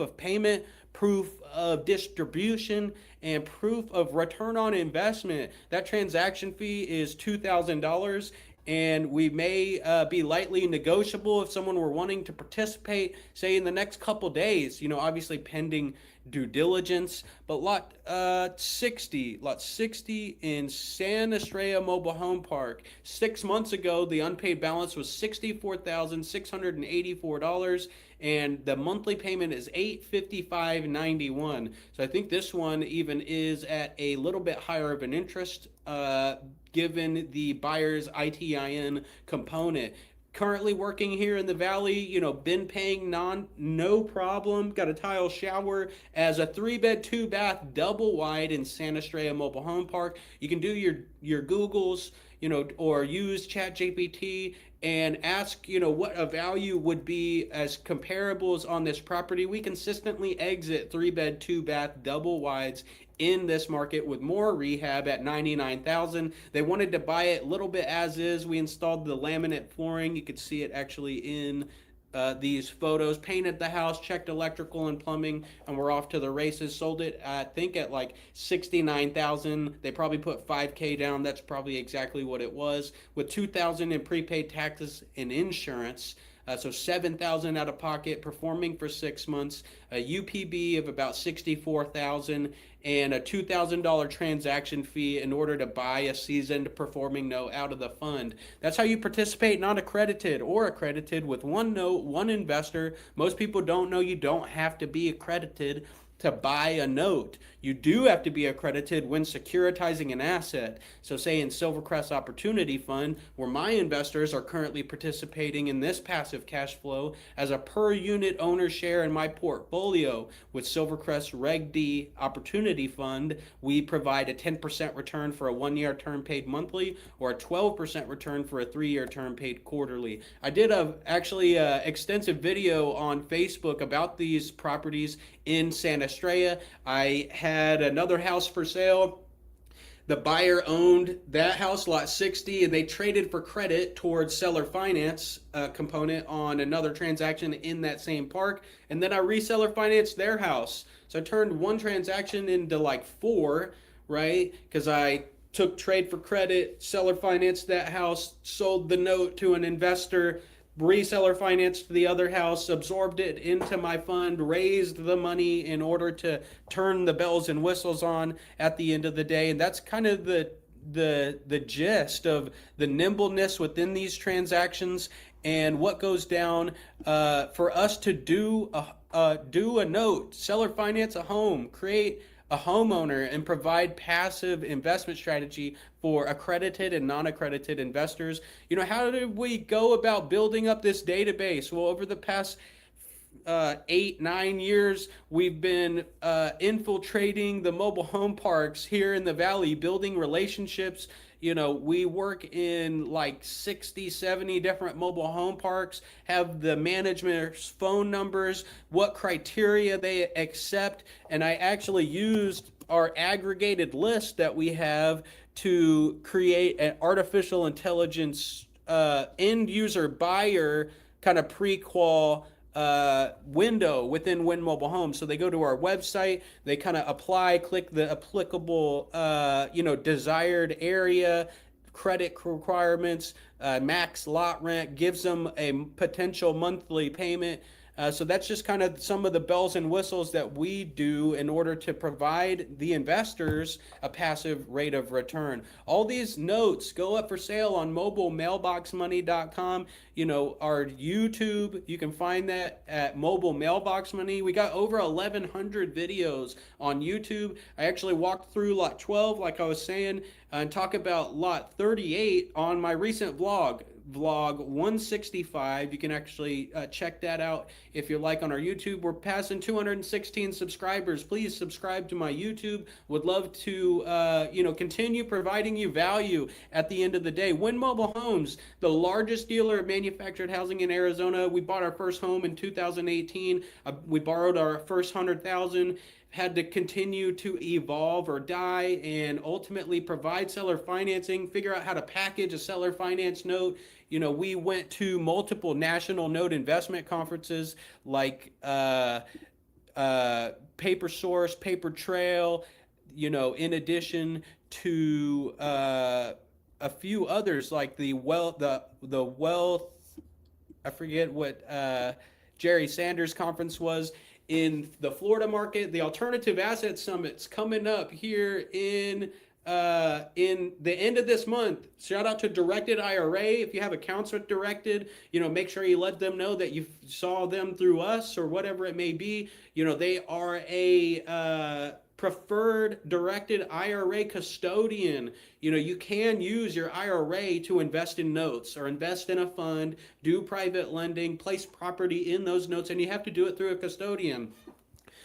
Speaker 5: of payment, proof of distribution, and proof of return on investment. That transaction fee is $2,000, and we may be lightly negotiable if someone were wanting to participate, say in the next couple days, obviously pending due diligence. But lot 60 in San Estrella Mobile Home Park, 6 months ago the unpaid balance was $64,684, and the monthly payment is $855.91. So I think this one even is at a little bit higher of an interest, given the buyer's ITIN component. Currently working here in the Valley, been paying no problem. Got a tile shower as a 3-bed, 2-bath, double wide in San Estrella Mobile Home Park. You can do your Googles, or use ChatGPT and ask, what a value would be as comparables on this property. We consistently exit 3-bed, 2-bath, double wides in this market with more rehab at $99,000. They wanted to buy it a little bit as is. We installed the laminate flooring. You could see it actually in these photos. Painted the house, checked electrical and plumbing, and we're off to the races. Sold it, I think, at like $69,000. They probably put $5K down. That's probably exactly what it was, with $2,000 in prepaid taxes and insurance. So $7,000 out of pocket, performing for 6 months, a UPB of about $64,000, and a $2,000 transaction fee in order to buy a seasoned performing note out of the fund. That's how you participate non-accredited or accredited with one note, one investor. Most people don't know you don't have to be accredited to buy a note. You do have to be accredited when securitizing an asset. So say in Silvercrest Opportunity Fund, where my investors are currently participating in this passive cash flow as a per unit owner share in my portfolio with Silvercrest Reg D Opportunity Fund, we provide a 10% return for a 1-year term paid monthly, or a 12% return for a 3-year term paid quarterly. I did actually a extensive video on Facebook about these properties in San Estrella. I had another house for sale. The buyer owned that house, lot 60, and they traded for credit towards seller finance component on another transaction in that same park. And then I reseller financed their house. So I turned one transaction into like 4, right? Because I took trade for credit, seller financed that house, sold the note to an investor, reseller financed the other house, absorbed it into my fund, raised the money in order to turn the bells and whistles on at the end of the day. And that's kind of the gist of the nimbleness within these transactions and what goes down for us to do a note, seller finance a home, create a homeowner, and provide passive investment strategy for accredited and non-accredited investors. How did we go about building up this database? Well, over the past 8-9 years, we've been infiltrating the mobile home parks here in the Valley, building relationships. We work in like 60-70 different mobile home parks, have the management's phone numbers, what criteria they accept, and I actually used our aggregated list that we have to create an artificial intelligence end user buyer kind of pre-qual window within Win Mobile Home. So they go to our website, they kind of apply, click the applicable desired area, credit requirements, max lot rent, gives them a potential monthly payment. So that's just kind of some of the bells and whistles that we do in order to provide the investors a passive rate of return. All these notes go up for sale on mobilemailboxmoney.com. Our YouTube, you can find that at Mobile Mailbox Money. We got over 1,100 videos on YouTube. I actually walked through lot 12, like I was saying, and talk about lot 38 on my recent vlog 165. You can actually check that out if you like on our YouTube. We're passing 216 subscribers. Please subscribe to my YouTube. Would love to continue providing you value at the end of the day. Win Mobile Homes, the largest dealer of manufactured housing in Arizona. We bought our first home in 2018. We borrowed our first $100,000. Had to continue to evolve or die and ultimately provide seller financing, figure out how to package a seller finance note. We went to multiple national note investment conferences like Paper Source, Paper Trail, in addition to a few others like the wealth, I forget what Jerry Sanders conference was in the Florida market. The Alternative Asset Summit's coming up here in the end of this month. Shout out to Directed IRA. If you have accounts with Directed, make sure you let them know that you saw them through us or whatever it may be. They are a preferred directed IRA custodian. You can use your IRA to invest in notes or invest in a fund, do private lending, place property in those notes, and you have to do it through a custodian.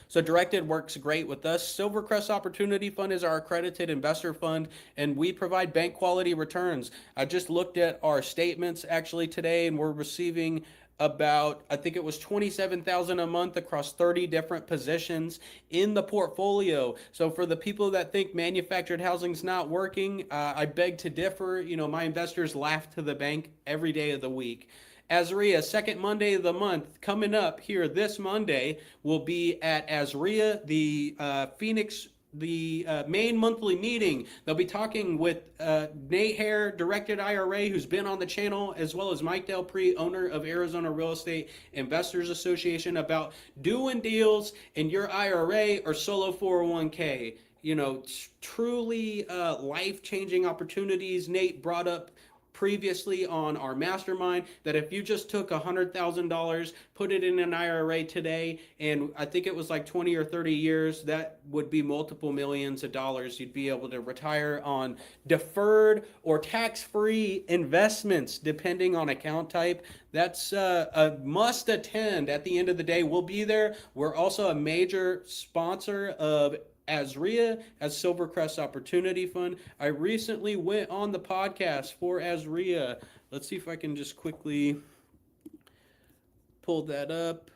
Speaker 5: So Directed works great with us. Silvercrest Opportunity Fund is our accredited investor fund, and we provide bank quality returns. I just looked at our statements actually today, and we're receiving about, I think it was $27,000 a month across 30 different positions in the portfolio. So for the people that think manufactured housing's not working, I beg to differ. My investors laugh to the bank every day of the week. ASREA, second Monday of the month, coming up here this Monday, will be at ASREA, the Phoenix, the main monthly meeting. They'll be talking with Nate Hare, Directed IRA, who's been on the channel, as well as Mike Del Pree, owner of Arizona Real Estate Investors Association, about doing deals in your IRA or solo 401k. Truly life-changing opportunities. Nate brought up previously on our mastermind that if you just took $100,000, put it in an IRA today, and I think it was like 20 or 30 years, that would be multiple millions of dollars. You'd be able to retire on deferred or tax-free investments, depending on account type. That's a must attend. At the end of the day, we'll be there. We're also a major sponsor of ASREA as Silvercrest Opportunity Fund. I recently went on the podcast for ASREA. Let's see if I can just quickly pull that up.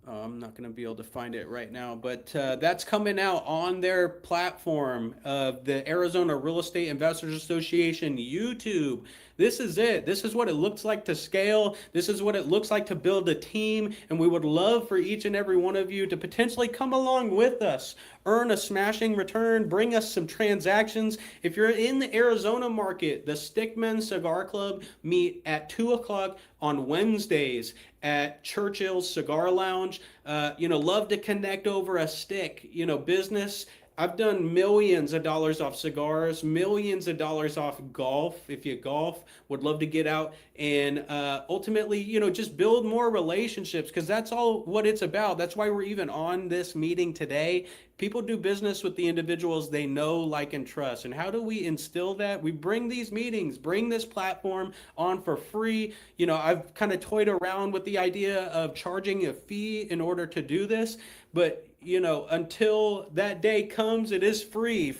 Speaker 5: I'm not going to be able to find it right now, but that's coming out on their platform of the Arizona Real Estate Investors Association YouTube. This is it. This is what it looks like to scale. This is what it looks like to build a team. And we would love for each and every one of you to potentially come along with us, earn a smashing return, bring us some transactions. If you're in the Arizona market, the Stickman Cigar Club meet at 2 o'clock on Wednesdays at Churchill's Cigar Lounge. Love to connect over a stick, business. I've done millions of dollars off cigars, millions of dollars off golf. If you golf, would love to get out and ultimately, just build more relationships, because that's all what it's about. That's why we're even on this meeting today. People do business with the individuals they know, like, and trust. And how do we instill that? We bring these meetings, bring this platform on for free. I've kind of toyed around with the idea of charging a fee in order to do this, but until that day comes, it is free,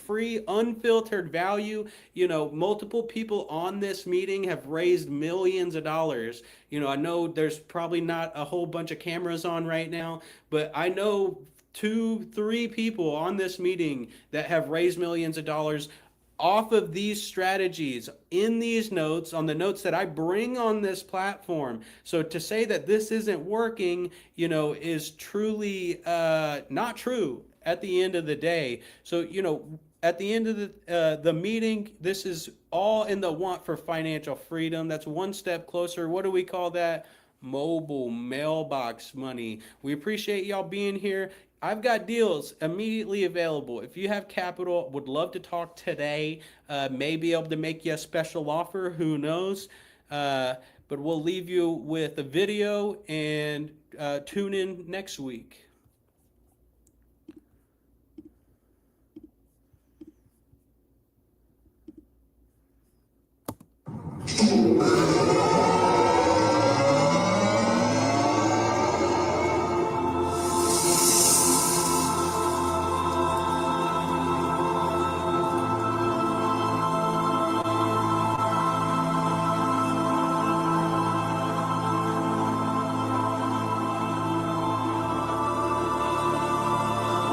Speaker 5: unfiltered value. Multiple people on this meeting have raised millions of dollars. I know there's probably not a whole bunch of cameras on right now, but I know 2-3 people on this meeting that have raised millions of dollars off of these strategies in these notes, on the notes that I bring on this platform. So to say that this isn't working, is truly not true at the end of the day. So, at the end of the meeting, this is all in the want for financial freedom. That's one step closer. What do we call that? Mobile mailbox money. We appreciate y'all being here. I've got deals immediately available. If you have capital, would love to talk today. May be able to make you a special offer. Who knows? But we'll leave you with a video and tune in next week.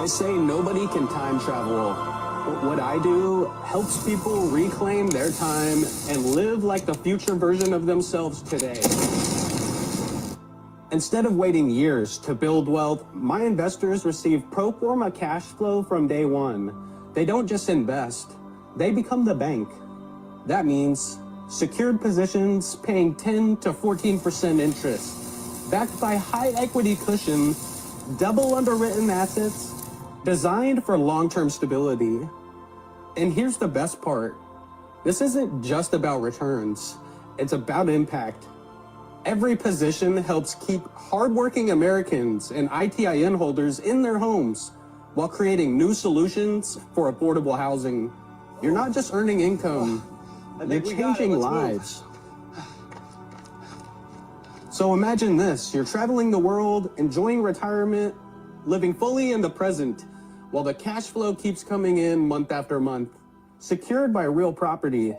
Speaker 8: Say nobody can time travel, but what I do helps people reclaim their time and live like the future version of themselves today. Instead of waiting years to build wealth, my investors receive pro forma cash flow from day one. They don't just invest, they become the bank. That means secured positions paying 10 to 14% interest, backed by high equity cushion, double underwritten assets, designed for long-term stability. And here's the best part. This isn't just about returns, it's about impact. Every position helps keep hardworking Americans and ITIN holders in their homes while creating new solutions for affordable housing. You're not just earning income, you're changing lives. So imagine this, you're traveling the world, enjoying retirement, living fully in the present, while the cash flow keeps coming in month after month, secured by real property.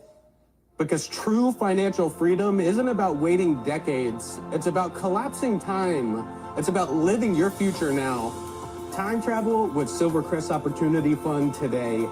Speaker 8: Because true financial freedom isn't about waiting decades. It's about collapsing time. It's about living your future now. Time travel with Silvercrest Opportunity Fund today.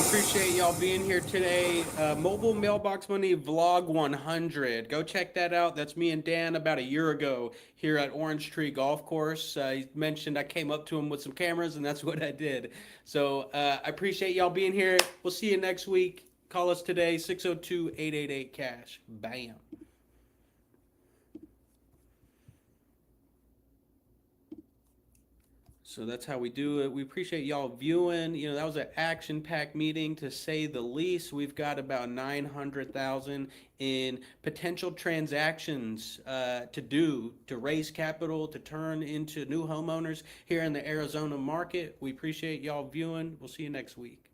Speaker 5: Appreciate y'all being here today. Mobile Mailbox Money Vlog 100. Go check that out. That's me and Dan about a year ago here at Orange Tree Golf Course. He mentioned I came up to him with some cameras, and that's what I did. So I appreciate y'all being here. We'll see you next week. Call us today, 602-888-CASH. Bam. So that's how we do it. We appreciate y'all viewing. You know, that was an action-packed meeting, to say the least. We've got about 900,000 in potential transactions to do, to raise capital, to turn into new homeowners here in the Arizona market. We appreciate y'all viewing. We'll see you next week.